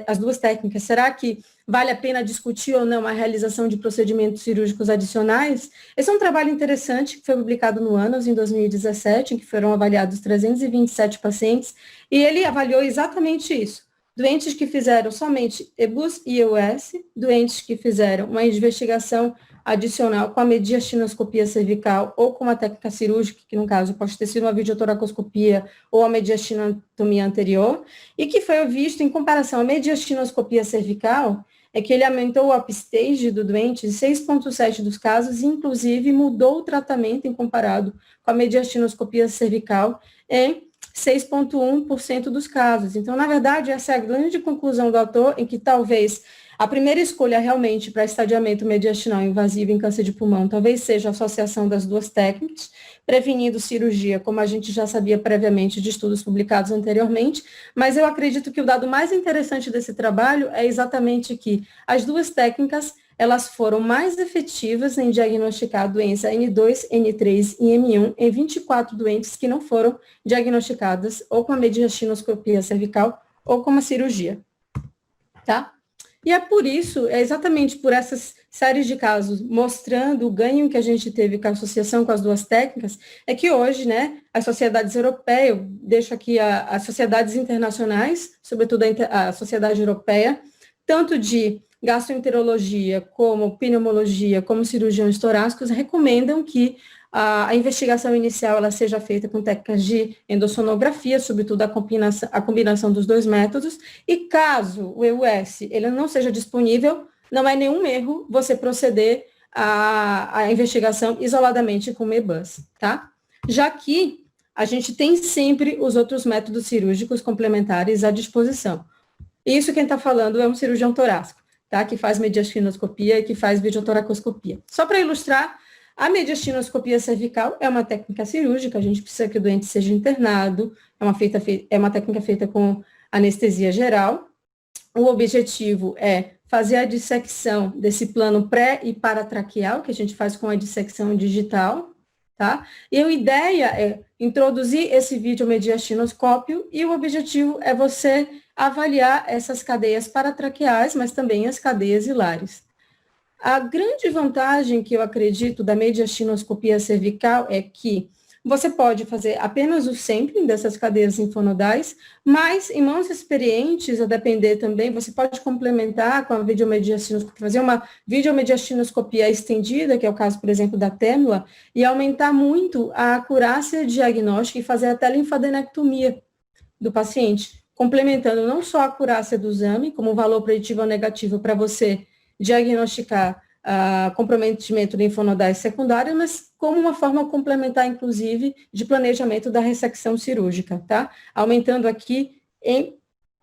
as duas técnicas, será que vale a pena discutir ou não a realização de procedimentos cirúrgicos adicionais. Esse é um trabalho interessante que foi publicado no ANOS em 2017, em que foram avaliados 327 pacientes, e ele avaliou exatamente isso. Doentes que fizeram somente EBUS e EUS, doentes que fizeram uma investigação adicional com a mediastinoscopia cervical ou com uma técnica cirúrgica, que no caso pode ter sido uma videotoracoscopia ou a mediastinotomia anterior, e que foi visto em comparação à mediastinoscopia cervical, é que ele aumentou o upstage do doente em 6,7% dos casos, e inclusive mudou o tratamento em comparado com a mediastinoscopia cervical em 6,1% dos casos. Então, na verdade, essa é a grande conclusão do autor, em que talvez a primeira escolha realmente para estadiamento mediastinal invasivo em câncer de pulmão talvez seja a associação das duas técnicas, prevenindo cirurgia, como a gente já sabia previamente de estudos publicados anteriormente, mas eu acredito que o dado mais interessante desse trabalho é exatamente que as duas técnicas, elas foram mais efetivas em diagnosticar a doença N2, N3 e M1 em 24 doentes que não foram diagnosticadas ou com a mediastinoscopia cervical ou com uma cirurgia, tá? E é por isso, é exatamente por essas séries de casos mostrando o ganho que a gente teve com a associação com as duas técnicas, é que hoje, né, as sociedades europeias, eu deixo aqui as sociedades internacionais, sobretudo a sociedade europeia, tanto de gastroenterologia, como pneumologia, como cirurgiões torácicos, recomendam que a investigação inicial ela seja feita com técnicas de endossonografia, sobretudo a combinação dos dois métodos, e caso o EUS ele não seja disponível, não é nenhum erro você proceder à investigação isoladamente com o MEBUS, tá? Já que a gente tem sempre os outros métodos cirúrgicos complementares à disposição. Isso quem está falando é um cirurgião torácico, tá? Que faz mediastinoscopia e que faz videotoracoscopia. Só para ilustrar, a mediastinoscopia cervical é uma técnica cirúrgica, a gente precisa que o doente seja internado, é uma técnica feita com anestesia geral. O objetivo é fazer a dissecção desse plano pré e paratraqueal, que a gente faz com a dissecção digital, tá? E a ideia é introduzir esse videomediastinoscópio e o objetivo é você avaliar essas cadeias paratraqueais, mas também as cadeias hilares. A grande vantagem que eu acredito da mediastinoscopia cervical é que você pode fazer apenas o sampling dessas cadeias linfonodais, mas em mãos experientes, a depender também, você pode complementar com a videomediastinoscopia, fazer uma videomediastinoscopia estendida, que é o caso, por exemplo, da têmula, e aumentar muito a acurácia diagnóstica e fazer até linfadenectomia do paciente, complementando não só a acurácia do exame, como um valor preditivo ou negativo para você diagnosticar comprometimento linfonodais secundário, mas como uma forma complementar, inclusive, de planejamento da ressecção cirúrgica, tá? Aumentando aqui,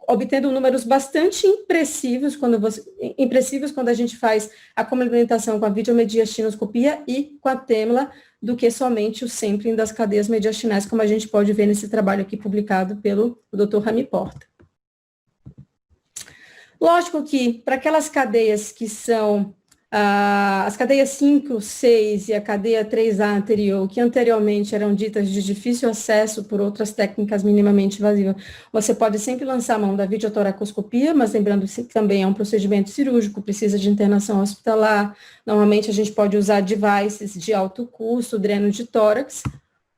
obtendo números bastante impressivos quando a gente faz a complementação com a videomediastinoscopia e com a têmula, do que somente o sampling das cadeias mediastinais, como a gente pode ver nesse trabalho aqui publicado pelo Dr. Rami Porta. Lógico que, para aquelas cadeias que são as cadeias 5, 6 e a cadeia 3A anterior, que anteriormente eram ditas de difícil acesso por outras técnicas minimamente invasivas, você pode sempre lançar a mão da videotoracoscopia, mas lembrando que também é um procedimento cirúrgico, precisa de internação hospitalar, normalmente a gente pode usar devices de alto custo, dreno de tórax,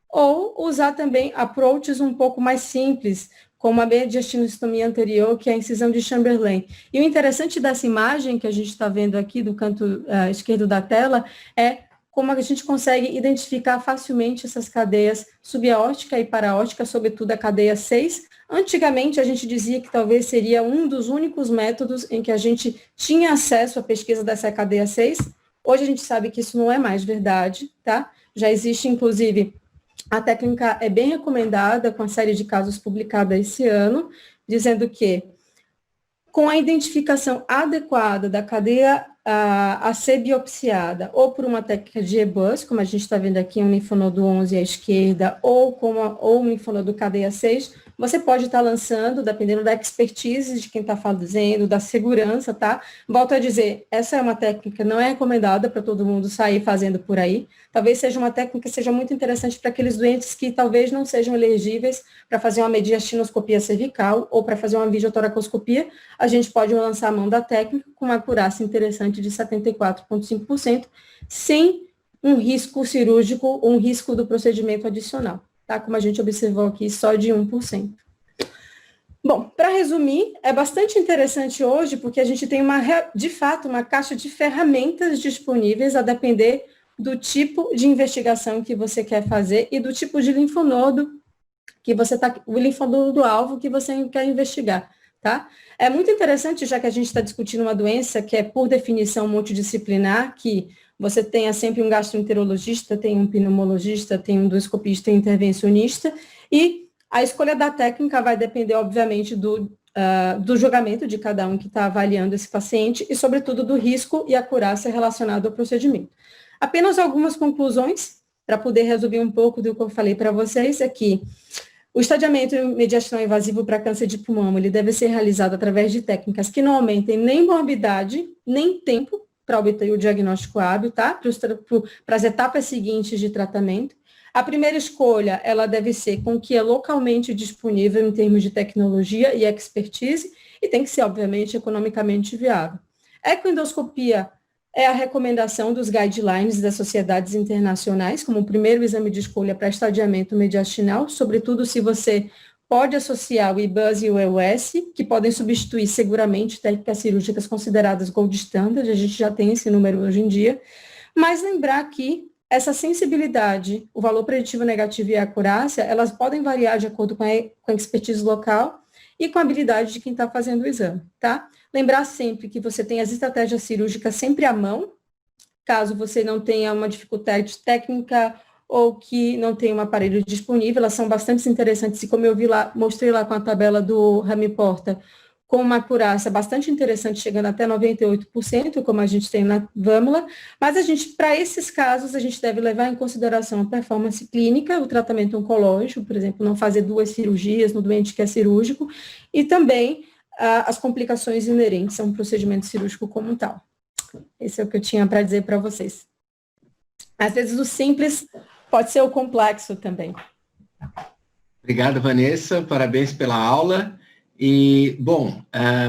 ou usar também approaches um pouco mais simples, como a mediastinostomia anterior, que é a incisão de Chamberlain. E o interessante dessa imagem que a gente está vendo aqui do canto esquerdo da tela é como a gente consegue identificar facilmente essas cadeias subaórtica e paraórtica, sobretudo a cadeia 6. Antigamente, a gente dizia que talvez seria um dos únicos métodos em que a gente tinha acesso à pesquisa dessa cadeia 6. Hoje a gente sabe que isso não é mais verdade, tá? Já existe, inclusive, a técnica é bem recomendada, com a série de casos publicada esse ano, dizendo que, com a identificação adequada da cadeia a ser biopsiada, ou por uma técnica de EBUS, como a gente está vendo aqui, um linfonodo 11 à esquerda, ou um linfonodo cadeia 6, você pode estar lançando, dependendo da expertise de quem está fazendo, da segurança, tá? Volto a dizer, essa é uma técnica, não é recomendada para todo mundo sair fazendo por aí. Talvez seja uma técnica que seja muito interessante para aqueles doentes que talvez não sejam elegíveis para fazer uma mediastinoscopia cervical ou para fazer uma videotoracoscopia. A gente pode lançar a mão da técnica com uma acurácia interessante de 74,5%, sem um risco cirúrgico, um risco do procedimento adicional, tá? Como a gente observou aqui, só de 1%. Bom, para resumir, é bastante interessante hoje, porque a gente tem, de fato, uma caixa de ferramentas disponíveis a depender do tipo de investigação que você quer fazer e do tipo de linfonodo que você está, o linfonodo alvo que você quer investigar, tá? É muito interessante, já que a gente está discutindo uma doença que é, por definição, multidisciplinar, que você tenha sempre um gastroenterologista, tem um pneumologista, tem um endoscopista e intervencionista, e a escolha da técnica vai depender, obviamente, do julgamento de cada um que está avaliando esse paciente e, sobretudo, do risco e acurácia relacionado ao procedimento. Apenas algumas conclusões, para poder resumir um pouco do que eu falei para vocês, é que o estadiamento mediastinal invasivo para câncer de pulmão, ele deve ser realizado através de técnicas que não aumentem nem morbidade, nem tempo, para obter o diagnóstico hábil, tá? Para as etapas seguintes de tratamento. A primeira escolha, ela deve ser com o que é localmente disponível em termos de tecnologia e expertise, e tem que ser, obviamente, economicamente viável. Ecoendoscopia é a recomendação dos guidelines das sociedades internacionais, como o primeiro exame de escolha para estadiamento mediastinal, sobretudo se você pode associar o IBUS e o EUS, que podem substituir seguramente técnicas cirúrgicas consideradas gold standard, a gente já tem esse número hoje em dia, mas lembrar que essa sensibilidade, o valor preditivo negativo e a acurácia, elas podem variar de acordo com a expertise local e com a habilidade de quem está fazendo o exame, tá? Lembrar sempre que você tem as estratégias cirúrgicas sempre à mão, caso você não tenha uma dificuldade técnica ou que não tenha um aparelho disponível, elas são bastante interessantes, e como eu vi lá, mostrei lá com a tabela do Rami Porta, com uma acurácia bastante interessante, chegando até 98%, como a gente tem na Vamula, mas para esses casos, a gente deve levar em consideração a performance clínica, o tratamento oncológico, por exemplo, não fazer 2 cirurgias no doente que é cirúrgico, e também as complicações inerentes a um procedimento cirúrgico como tal. Esse é o que eu tinha para dizer para vocês. Às vezes o simples pode ser o complexo também. Obrigado, Vanessa. Parabéns pela aula. E, bom,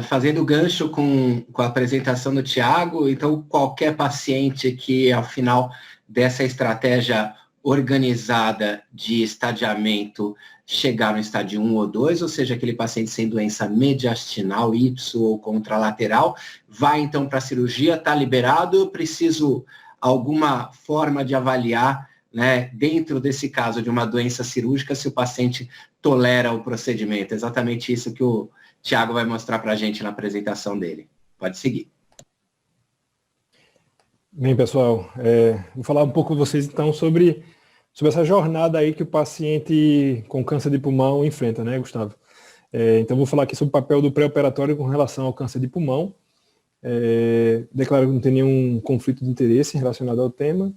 fazendo gancho com a apresentação do Tiago, então qualquer paciente que, ao final dessa estratégia organizada de estadiamento, chegar no estádio 1 ou 2, ou seja, aquele paciente sem doença mediastinal, ipso ou contralateral, vai então para a cirurgia, está liberado, eu preciso alguma forma de avaliar, né, dentro desse caso de uma doença cirúrgica, se o paciente tolera o procedimento. Exatamente isso que o Tiago vai mostrar para a gente na apresentação dele. Pode seguir. Bem, pessoal, vou falar um pouco com vocês, então, sobre essa jornada aí que o paciente com câncer de pulmão enfrenta, né, Gustavo? Então, vou falar aqui sobre o papel do pré-operatório com relação ao câncer de pulmão. Declaro que não tem nenhum conflito de interesse relacionado ao tema.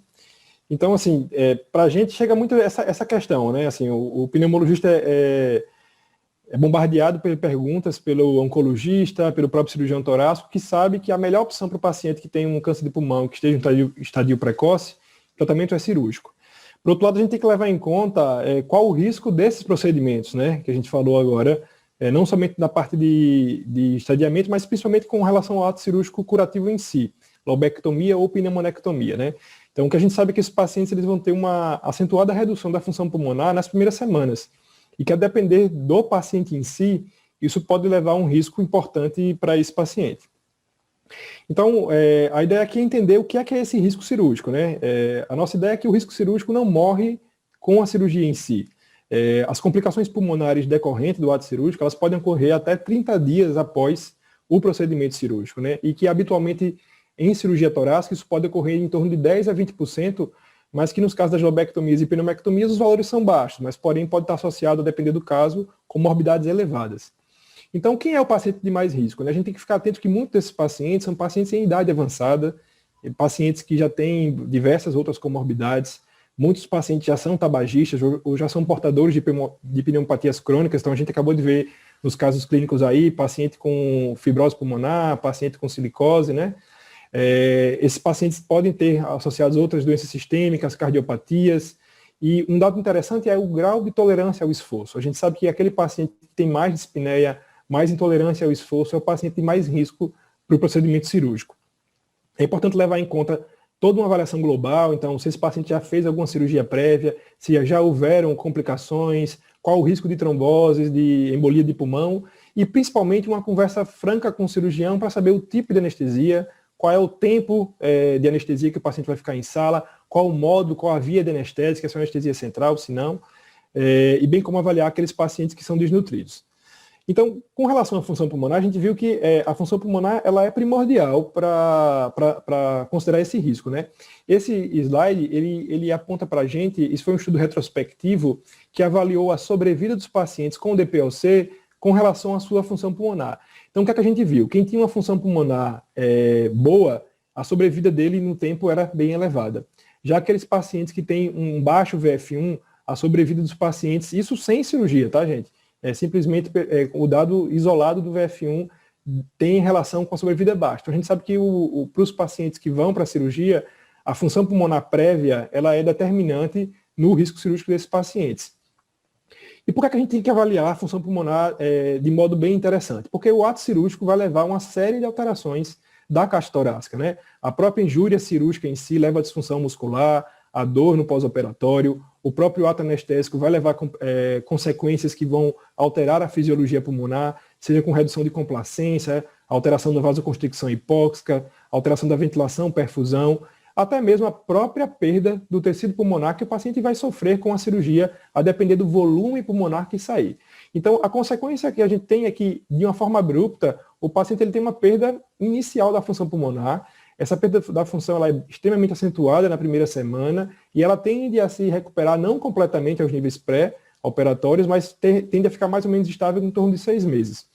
Então, assim, para a gente chega muito essa questão, né? Assim, o pneumologista é bombardeado por perguntas pelo oncologista, pelo próprio cirurgião torácico, que sabe que a melhor opção para o paciente que tem um câncer de pulmão, que esteja em estadio precoce, o tratamento é cirúrgico. Por outro lado, a gente tem que levar em conta qual o risco desses procedimentos, né? Que a gente falou agora, não somente na parte de estadiamento, mas principalmente com relação ao ato cirúrgico curativo em si, lobectomia ou pneumonectomia, né? Então, o que a gente sabe é que esses pacientes eles vão ter uma acentuada redução da função pulmonar nas primeiras semanas, e que a depender do paciente em si, isso pode levar a um risco importante para esse paciente. Então, a ideia aqui é entender o que é esse risco cirúrgico, né? A nossa ideia é que o risco cirúrgico não morre com a cirurgia em si. As complicações pulmonares decorrentes do ato cirúrgico, elas podem ocorrer até 30 dias após o procedimento cirúrgico, né? E que habitualmente em cirurgia torácica isso pode ocorrer em torno de 10 a 20%, mas que nos casos das lobectomias e pneumectomias os valores são baixos, mas porém pode estar associado, a depender do caso, com morbidades elevadas. Então, quem é o paciente de mais risco, né? A gente tem que ficar atento que muitos desses pacientes são pacientes em idade avançada, pacientes que já têm diversas outras comorbidades, Muitos pacientes já são tabagistas ou já são portadores de pneumopatias crônicas, então a gente acabou de ver nos casos clínicos aí, paciente com fibrose pulmonar, paciente com silicose, né? Esses pacientes podem ter associados outras doenças sistêmicas, cardiopatias, e um dado interessante é o grau de tolerância ao esforço. A gente sabe que aquele paciente que tem mais dispneia, mais intolerância ao esforço, é o paciente de mais risco para o procedimento cirúrgico. É importante levar em conta toda uma avaliação global, então se esse paciente já fez alguma cirurgia prévia, se já houveram complicações, qual o risco de tromboses, de embolia de pulmão, e principalmente uma conversa franca com o cirurgião para saber o tipo de anestesia, qual é o tempo de anestesia que o paciente vai ficar em sala, qual o modo, qual a via de anestésica, se é uma anestesia central, se não, e bem como avaliar aqueles pacientes que são desnutridos. Então, com relação à função pulmonar, a gente viu que a função pulmonar ela é primordial para considerar esse risco, né? Esse slide, ele aponta para a gente, isso foi um estudo retrospectivo que avaliou a sobrevida dos pacientes com DPLC com relação à sua função pulmonar. Então, o que é que a gente viu? Quem tinha uma função pulmonar boa, a sobrevida dele no tempo era bem elevada. Já aqueles pacientes que têm um baixo VF1, a sobrevida dos pacientes, isso sem cirurgia, tá, gente? Simplesmente o dado isolado do VF1 tem relação com a sobrevida baixa. Então, a gente sabe que para os pacientes que vão para a cirurgia, a função pulmonar prévia ela é determinante no risco cirúrgico desses pacientes. E por que a gente tem que avaliar a função pulmonar de modo bem interessante? Porque o ato cirúrgico vai levar a uma série de alterações da caixa torácica, né? A própria injúria cirúrgica em si leva a disfunção muscular, a dor no pós-operatório, o próprio ato anestésico vai levar consequências que vão alterar a fisiologia pulmonar, seja com redução de complacência, alteração da vasoconstricção hipóxica, alteração da ventilação, perfusão, até mesmo a própria perda do tecido pulmonar que o paciente vai sofrer com a cirurgia, a depender do volume pulmonar que sair. Então, a consequência que a gente tem é que, de uma forma abrupta, o paciente ele tem uma perda inicial da função pulmonar. Essa perda da função ela é extremamente acentuada na primeira semana e ela tende a se recuperar não completamente aos níveis pré-operatórios, mas tende a ficar mais ou menos estável em torno de 6 meses.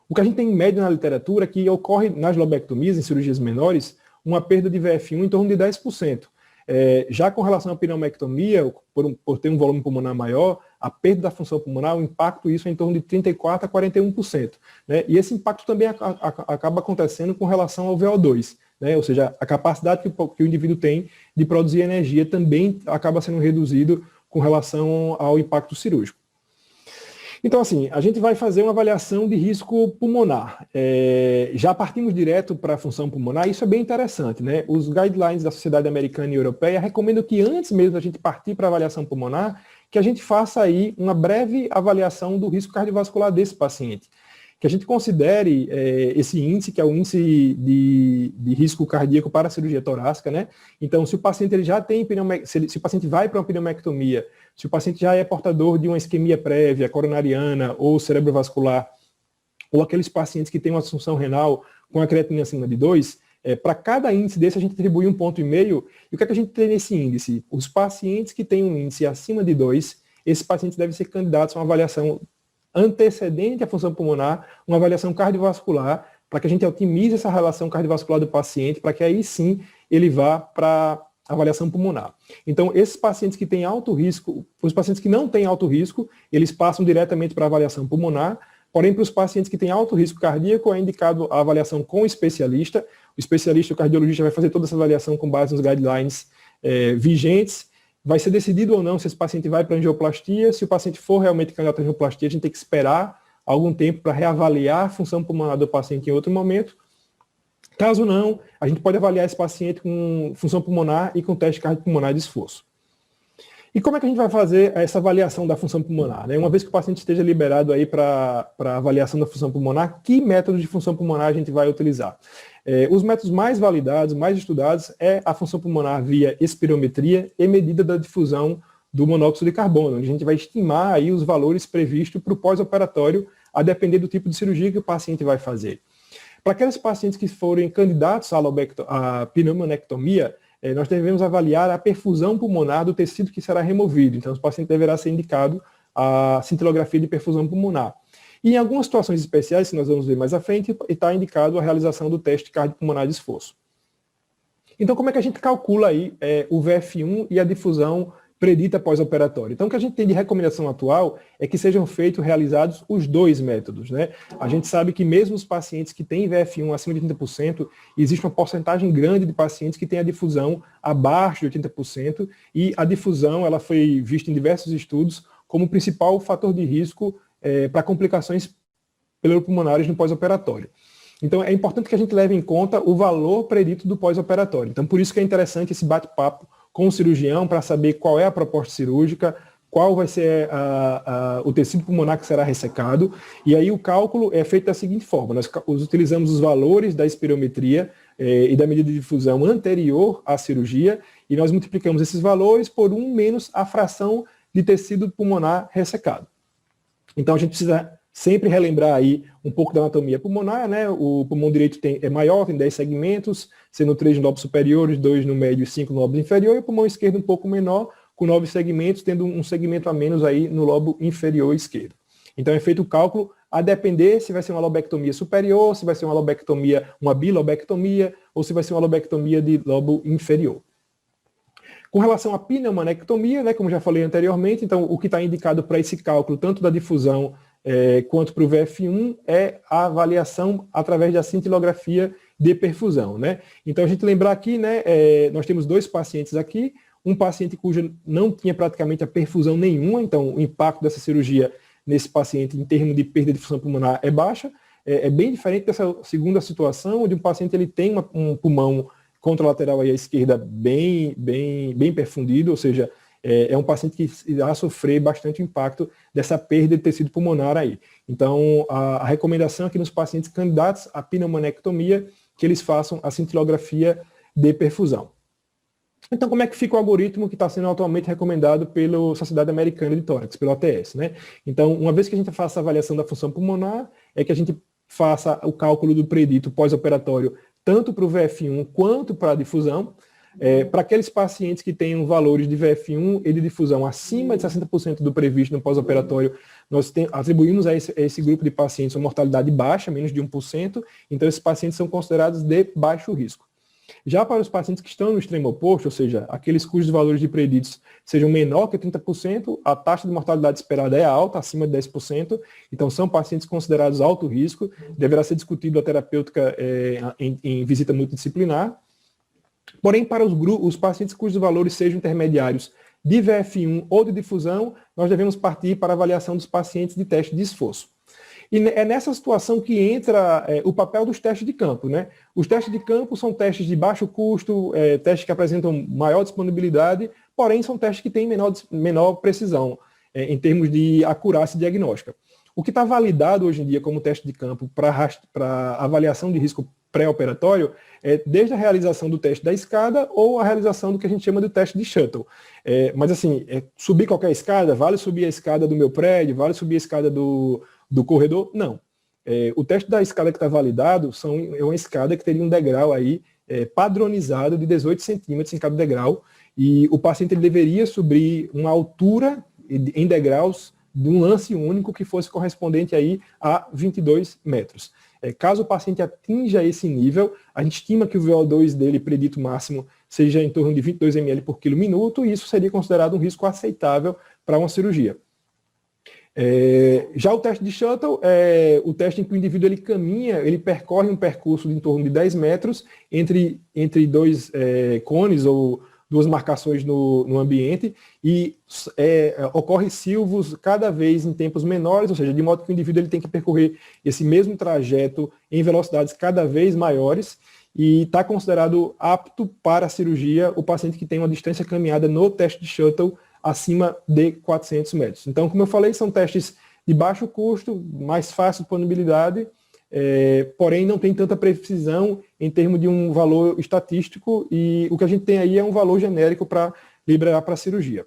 O que a gente tem em média na literatura é que ocorre nas lobectomias, em cirurgias menores, uma perda de VF1 em torno de 10%. Já com relação à pneumectomia, por ter um volume pulmonar maior, a perda da função pulmonar, o impacto isso é em torno de 34% a 41%. Né? E esse impacto também acaba acontecendo com relação ao VO2. Né? Ou seja, a capacidade que o indivíduo tem de produzir energia também acaba sendo reduzido com relação ao impacto cirúrgico. Então, assim, a gente vai fazer uma avaliação de risco pulmonar. Já partimos direto para a função pulmonar, isso é bem interessante, né? Os guidelines da Sociedade Americana e Europeia recomendam que antes mesmo da gente partir para a avaliação pulmonar, que a gente faça aí uma breve avaliação do risco cardiovascular desse paciente. Que a gente considere esse índice, que é o índice de risco cardíaco para a cirurgia torácica, né? Então, se o paciente ele já tem se o paciente vai para uma pneumectomia, se o paciente já é portador de uma isquemia prévia, coronariana ou cerebrovascular, ou aqueles pacientes que têm uma disfunção renal com a creatinina acima de 2, para cada índice desse a gente atribui 1,5 ponto. E o que é que a gente tem nesse índice? Os pacientes que têm um índice acima de 2, esses pacientes devem ser candidatos a uma avaliação antecedente à função pulmonar, uma avaliação cardiovascular, para que a gente otimize essa relação cardiovascular do paciente, para que aí sim ele vá para a avaliação pulmonar. Então, esses pacientes que têm alto risco, os pacientes que não têm alto risco, eles passam diretamente para a avaliação pulmonar, porém, para os pacientes que têm alto risco cardíaco, é indicado a avaliação com o especialista. O especialista, o cardiologista, vai fazer toda essa avaliação com base nos guidelines vigentes. Vai ser decidido ou não se esse paciente vai para angioplastia. Se o paciente for realmente candidato à angioplastia, a gente tem que esperar algum tempo para reavaliar a função pulmonar do paciente em outro momento. Caso não, a gente pode avaliar esse paciente com função pulmonar e com teste cardiopulmonar de esforço. E como é que a gente vai fazer essa avaliação da função pulmonar? Né? Uma vez que o paciente esteja liberado aí para avaliação da função pulmonar, que método de função pulmonar a gente vai utilizar? Os métodos mais validados, mais estudados, é a função pulmonar via espirometria e medida da difusão do monóxido de carbono, onde a gente vai estimar aí os valores previstos para o pós-operatório, a depender do tipo de cirurgia que o paciente vai fazer. Para aqueles pacientes que forem candidatos à pneumonectomia, nós devemos avaliar a perfusão pulmonar do tecido que será removido. Então, o paciente deverá ser indicado a cintilografia de perfusão pulmonar. E em algumas situações especiais, que nós vamos ver mais à frente, está indicado a realização do teste cardiopulmonar de esforço. Então, como é que a gente calcula aí o VF1 e a difusão predita pós-operatório? Então, o que a gente tem de recomendação atual é que sejam realizados os dois métodos, né? A gente sabe que mesmo os pacientes que têm VF1 acima de 30%, existe uma porcentagem grande de pacientes que têm a difusão abaixo de 80%, e a difusão ela foi vista em diversos estudos como o principal fator de risco para complicações pleuropulmonares no pós-operatório. Então, é importante que a gente leve em conta o valor predito do pós-operatório. Então, por isso que é interessante esse bate-papo com o cirurgião para saber qual é a proposta cirúrgica, qual vai ser o tecido pulmonar que será ressecado. E aí o cálculo é feito da seguinte forma: nós utilizamos os valores da espirometria e da medida de difusão anterior à cirurgia, e nós multiplicamos esses valores por 1 menos a fração de tecido pulmonar ressecado. Então, a gente precisa sempre relembrar aí um pouco da anatomia pulmonar, né? O pulmão direito é maior, tem 10 segmentos, sendo 3 no lobos superiores, 2 no médio e 5 no lobo inferior, e o pulmão esquerdo um pouco menor, com 9 segmentos, tendo um segmento a menos aí no lobo inferior esquerdo. Então é feito o cálculo a depender se vai ser uma lobectomia superior, se vai ser uma lobectomia, uma bilobectomia, ou se vai ser uma lobectomia de lobo inferior. Com relação à pneumonectomia, né, como já falei anteriormente, então o que está indicado para esse cálculo, tanto da difusão quanto para o VF1, é a avaliação através da cintilografia de perfusão, né? Então, a gente lembrar aqui, né, nós temos 2 pacientes aqui, um paciente cujo não tinha praticamente a perfusão nenhuma, então o impacto dessa cirurgia nesse paciente em termos de perda de função pulmonar é baixa. É bem diferente dessa segunda situação, onde um paciente ele tem um pulmão contralateral aí à esquerda bem perfundido, ou seja, é um paciente que irá sofrer bastante impacto dessa perda de tecido pulmonar aí. Então, a recomendação é que nos pacientes candidatos à pneumonectomia, que eles façam a cintilografia de perfusão. Então, como é que fica o algoritmo que está sendo atualmente recomendado pela Sociedade Americana de Tórax, pelo OTS, né? Então, uma vez que a gente faça a avaliação da função pulmonar, é que a gente faça o cálculo do predito pós-operatório, tanto para o VF1 quanto para a difusão. Para aqueles pacientes que tenham valores de VF1 e de difusão acima de 60% do previsto no pós-operatório, nós atribuímos a esse grupo de pacientes uma mortalidade baixa, menos de 1%, então esses pacientes são considerados de baixo risco. Já para os pacientes que estão no extremo oposto, ou seja, aqueles cujos valores de preditos sejam menor que 30%, a taxa de mortalidade esperada é alta, acima de 10%, então são pacientes considerados alto risco, deverá ser discutido a terapêutica em visita multidisciplinar. Porém, para os pacientes cujos valores sejam intermediários de VF1 ou de difusão, nós devemos partir para a avaliação dos pacientes de teste de esforço. E é nessa situação que entra o papel dos testes de campo, né? Os testes de campo são testes de baixo custo, testes que apresentam maior disponibilidade, porém são testes que têm menor precisão em termos de acurácia diagnóstica. O que está validado hoje em dia como teste de campo para avaliação de risco pré-operatório é desde a realização do teste da escada ou a realização do que a gente chama de teste de shuttle. Mas assim, subir qualquer escada, vale subir a escada do meu prédio, vale subir a escada do corredor? Não. O teste da escada que está validado é uma escada que teria um degrau aí padronizado de 18 centímetros em cada degrau, e o paciente ele deveria subir uma altura em degraus de um lance único que fosse correspondente aí a 22 metros. Caso o paciente atinja esse nível, a gente estima que o VO2 dele predito máximo seja em torno de 22 ml por quilo minuto, e isso seria considerado um risco aceitável para uma cirurgia. Já o teste de shuttle é o teste em que o indivíduo ele percorre um percurso de em torno de 10 metros entre 2 cones ou 2 marcações no ambiente, e ocorre silvos cada vez em tempos menores, ou seja, de modo que o indivíduo ele tem que percorrer esse mesmo trajeto em velocidades cada vez maiores, e está considerado apto para a cirurgia o paciente que tem uma distância caminhada no teste de shuttle acima de 400 metros. Então, como eu falei, são testes de baixo custo, mais fácil disponibilidade, porém não tem tanta precisão em termos de um valor estatístico, e o que a gente tem aí é um valor genérico para liberar para a cirurgia.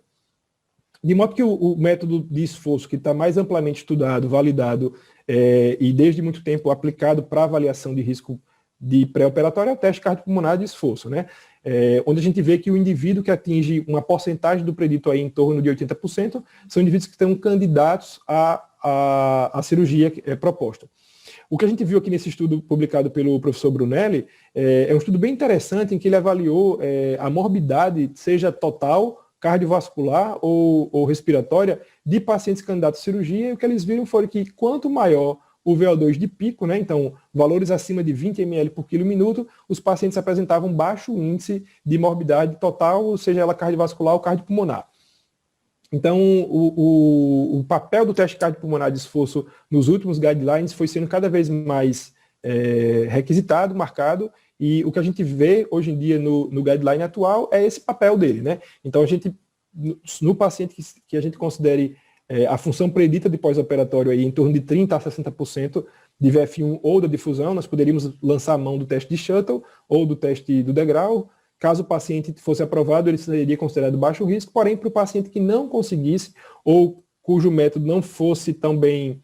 De modo que o método de esforço que está mais amplamente estudado, validado e desde muito tempo aplicado para avaliação de risco de pré-operatório é o teste cardiopulmonar de esforço, né? Onde a gente vê que o indivíduo que atinge uma porcentagem do predito aí em torno de 80% são indivíduos que estão candidatos à cirurgia proposta. O que a gente viu aqui nesse estudo publicado pelo professor Brunelli é um estudo bem interessante em que ele avaliou a morbidade, seja total, cardiovascular ou respiratória, de pacientes candidatos à cirurgia, e o que eles viram foi que quanto maior o VO2 de pico, né, então valores acima de 20 ml por quilo minuto, os pacientes apresentavam baixo índice de morbidade total, seja ela cardiovascular ou cardiopulmonar. Então, o papel do teste cardiopulmonar de esforço nos últimos guidelines foi sendo cada vez mais requisitado, marcado, e o que a gente vê hoje em dia no guideline atual é esse papel dele, né? Então, a gente, no paciente que a gente considere a função predita de pós-operatório aí em torno de 30% a 60% de VF1 ou da difusão, nós poderíamos lançar a mão do teste de shuttle ou do teste do degrau. Caso o paciente fosse aprovado, ele seria considerado baixo risco, porém, para o paciente que não conseguisse ou cujo método não fosse tão bem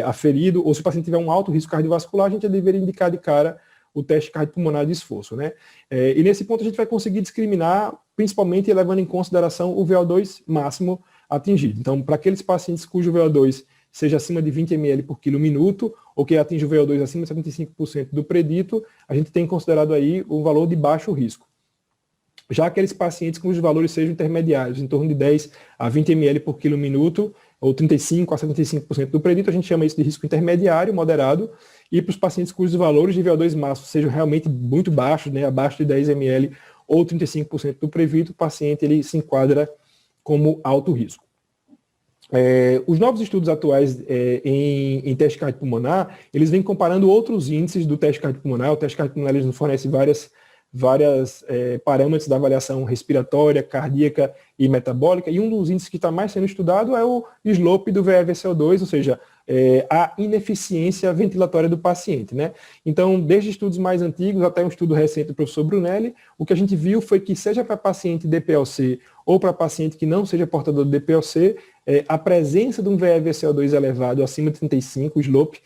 aferido, ou se o paciente tiver um alto risco cardiovascular, a gente deveria indicar de cara o teste cardiopulmonar de esforço, né? E nesse ponto a gente vai conseguir discriminar, principalmente levando em consideração o VO2 máximo atingido. Então, para aqueles pacientes cujo VO2 seja acima de 20 ml por quilo minuto, ou que atinja o VO2 acima de 75% do predito, a gente tem considerado aí um valor de baixo risco. Já aqueles pacientes cujos valores sejam intermediários, em torno de 10 a 20 ml por quilo minuto, ou 35 a 75% do predito, a gente chama isso de risco intermediário, moderado, e para os pacientes cujos valores de VO2 máximo sejam realmente muito baixos, né, abaixo de 10 ml ou 35% do predito, o paciente ele se enquadra como alto risco. Os novos estudos atuais em teste cardiopulmonar, eles vêm comparando outros índices do teste cardiopulmonar. O teste cardiopulmonar eles nos fornece vários parâmetros da avaliação respiratória, cardíaca e metabólica, e um dos índices que está mais sendo estudado é o slope do VE/VCO2, ou seja, a ineficiência ventilatória do paciente, né? Então, desde estudos mais antigos até um estudo recente do professor Brunelli, o que a gente viu foi que, seja para paciente DPOC ou para paciente que não seja portador de DPOC, a presença de um VE/VCO2 elevado acima de 35, o slope,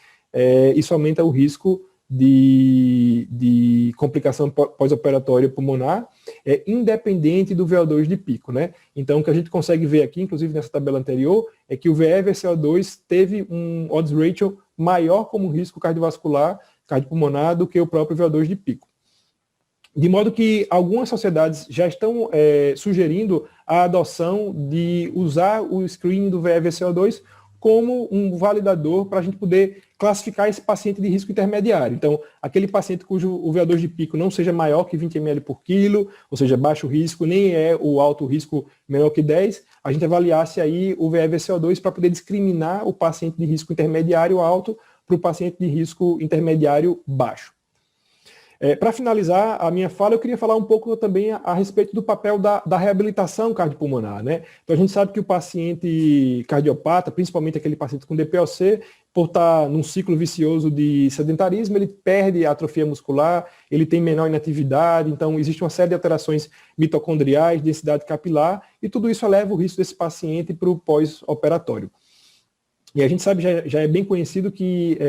isso aumenta o risco de complicação pós-operatória pulmonar, independente do VO2 de pico, né? Então, o que a gente consegue ver aqui, inclusive nessa tabela anterior, é que o VE/VCO2 teve um odds ratio maior como risco cardiovascular, cardiopulmonar, do que o próprio VO2 de pico. De modo que algumas sociedades já estão sugerindo a adoção de usar o screening do VE/VCO2 como um validador para a gente poder classificar esse paciente de risco intermediário. Então, aquele paciente cujo o VO2 de pico não seja maior que 20 ml por quilo, ou seja, baixo risco, nem é o alto risco menor que 10, a gente avaliasse aí o VE/VCO2 para poder discriminar o paciente de risco intermediário alto para o paciente de risco intermediário baixo. Para finalizar a minha fala, eu queria falar um pouco também a respeito do papel da reabilitação cardiopulmonar, né? Então a gente sabe que o paciente cardiopata, principalmente aquele paciente com DPOC, por estar num ciclo vicioso de sedentarismo, ele perde a atrofia muscular, ele tem menor inatividade, então existe uma série de alterações mitocondriais, densidade capilar, e tudo isso eleva o risco desse paciente para o pós-operatório. E a gente sabe, já é bem conhecido que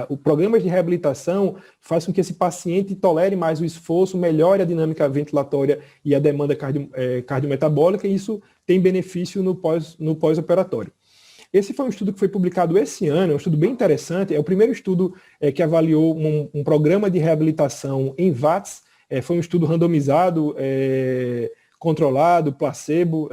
o programa de reabilitação faz com que esse paciente tolere mais o esforço, melhore a dinâmica ventilatória e a demanda cardiometabólica, e isso tem benefício no pós-operatório. Esse foi um estudo que foi publicado esse ano, é um estudo bem interessante, é o primeiro estudo que avaliou um programa de reabilitação em VATS, foi um estudo randomizado, controlado, placebo,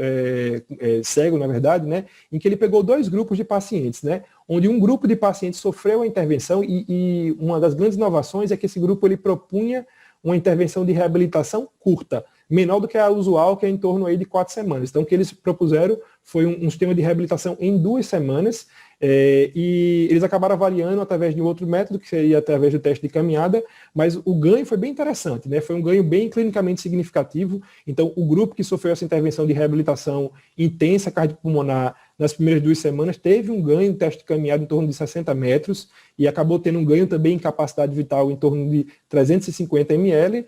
cego, na verdade, né, em que ele pegou dois grupos de pacientes, né, onde um grupo de pacientes sofreu a intervenção e uma das grandes inovações é que esse grupo ele propunha uma intervenção de reabilitação curta, menor do que a usual, que é em torno aí de 4 semanas. Então, o que eles propuseram foi um sistema de reabilitação em 2 semanas, e eles acabaram avaliando através de um outro método, que seria através do teste de caminhada, mas o ganho foi bem interessante, né? Foi um ganho bem clinicamente significativo. Então, o grupo que sofreu essa intervenção de reabilitação intensa cardiopulmonar nas primeiras 2 semanas teve um ganho em teste de caminhada em torno de 60 metros e acabou tendo um ganho também em capacidade vital em torno de 350 ml.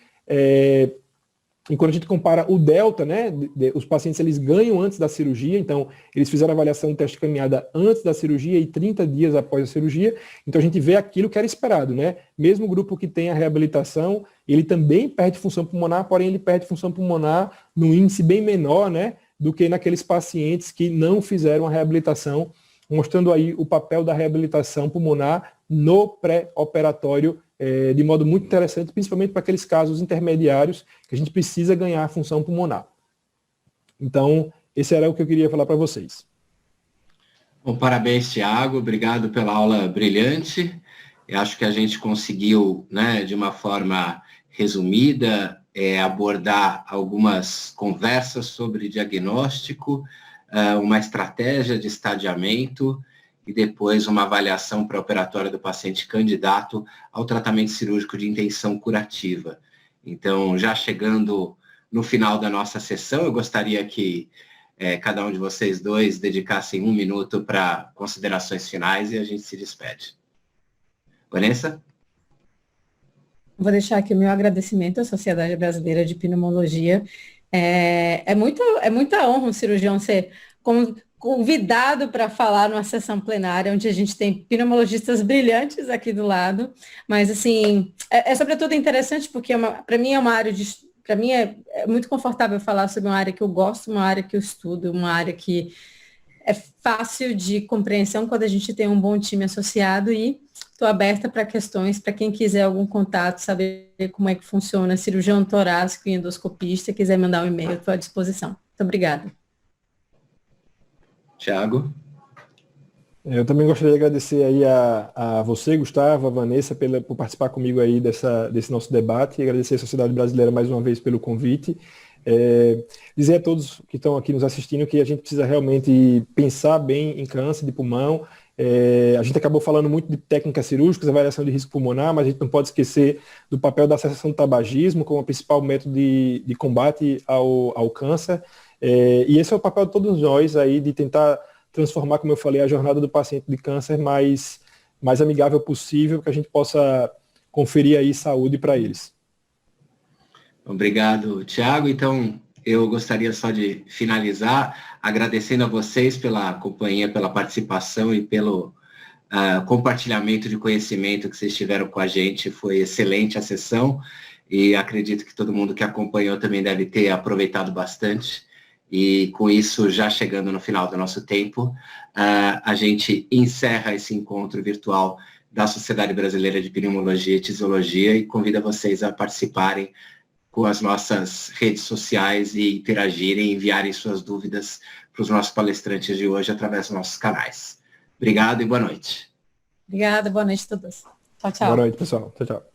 E quando a gente compara o delta, né, os pacientes eles ganham antes da cirurgia, então eles fizeram a avaliação do teste de caminhada antes da cirurgia e 30 dias após a cirurgia, então a gente vê aquilo que era esperado, né? Mesmo o grupo que tem a reabilitação, ele também perde função pulmonar, porém ele perde função pulmonar num índice bem menor, né, do que naqueles pacientes que não fizeram a reabilitação, mostrando aí o papel da reabilitação pulmonar no pré-operatório de modo muito interessante, principalmente para aqueles casos intermediários que a gente precisa ganhar a função pulmonar. Então, esse era o que eu queria falar para vocês. Bom, parabéns, Tiago. Obrigado pela aula brilhante. Eu acho que a gente conseguiu, né, de uma forma resumida, abordar algumas conversas sobre diagnóstico, uma estratégia de estadiamento e depois uma avaliação pré-operatória do paciente candidato ao tratamento cirúrgico de intenção curativa. Então, já chegando no final da nossa sessão, eu gostaria que cada um de vocês dois dedicassem 1 minuto para considerações finais e a gente se despede. Vanessa? Vou deixar aqui o meu agradecimento à Sociedade Brasileira de Pneumologia. É muita honra um cirurgião ser convidado para falar numa sessão plenária, onde a gente tem pneumologistas brilhantes aqui do lado. Mas, assim, sobretudo interessante porque para mim é uma área para mim é muito confortável falar sobre uma área que eu gosto, uma área que eu estudo, uma área que é fácil de compreensão quando a gente tem um bom time associado e estou aberta para questões, para quem quiser algum contato, saber como é que funciona, cirurgião torácico e endoscopista, quiser mandar um e-mail, estou à disposição. Muito obrigada. Tiago? Eu também gostaria de agradecer aí a você, Gustavo, a Vanessa, por participar comigo aí desse nosso debate e agradecer à Sociedade Brasileira mais uma vez pelo convite. Dizer a todos que estão aqui nos assistindo que a gente precisa realmente pensar bem em câncer de pulmão. A gente acabou falando muito de técnicas cirúrgicas, avaliação de risco pulmonar, mas a gente não pode esquecer do papel da cessação do tabagismo como o principal método de combate ao câncer. E esse é o papel de todos nós aí, de tentar transformar, como eu falei, a jornada do paciente de câncer mais amigável possível, que a gente possa conferir aí saúde para eles. Obrigado, Tiago. Então, eu gostaria só de finalizar agradecendo a vocês pela companhia, pela participação e pelo compartilhamento de conhecimento que vocês tiveram com a gente. Foi excelente a sessão e acredito que todo mundo que acompanhou também deve ter aproveitado bastante. E com isso, já chegando no final do nosso tempo, a gente encerra esse encontro virtual da Sociedade Brasileira de Pneumologia e Tisiologia e convida vocês a participarem com as nossas redes sociais e interagirem, enviarem suas dúvidas para os nossos palestrantes de hoje através dos nossos canais. Obrigado e boa noite. Obrigada, boa noite a todos. Tchau, tchau. Boa noite, pessoal. Tchau, tchau.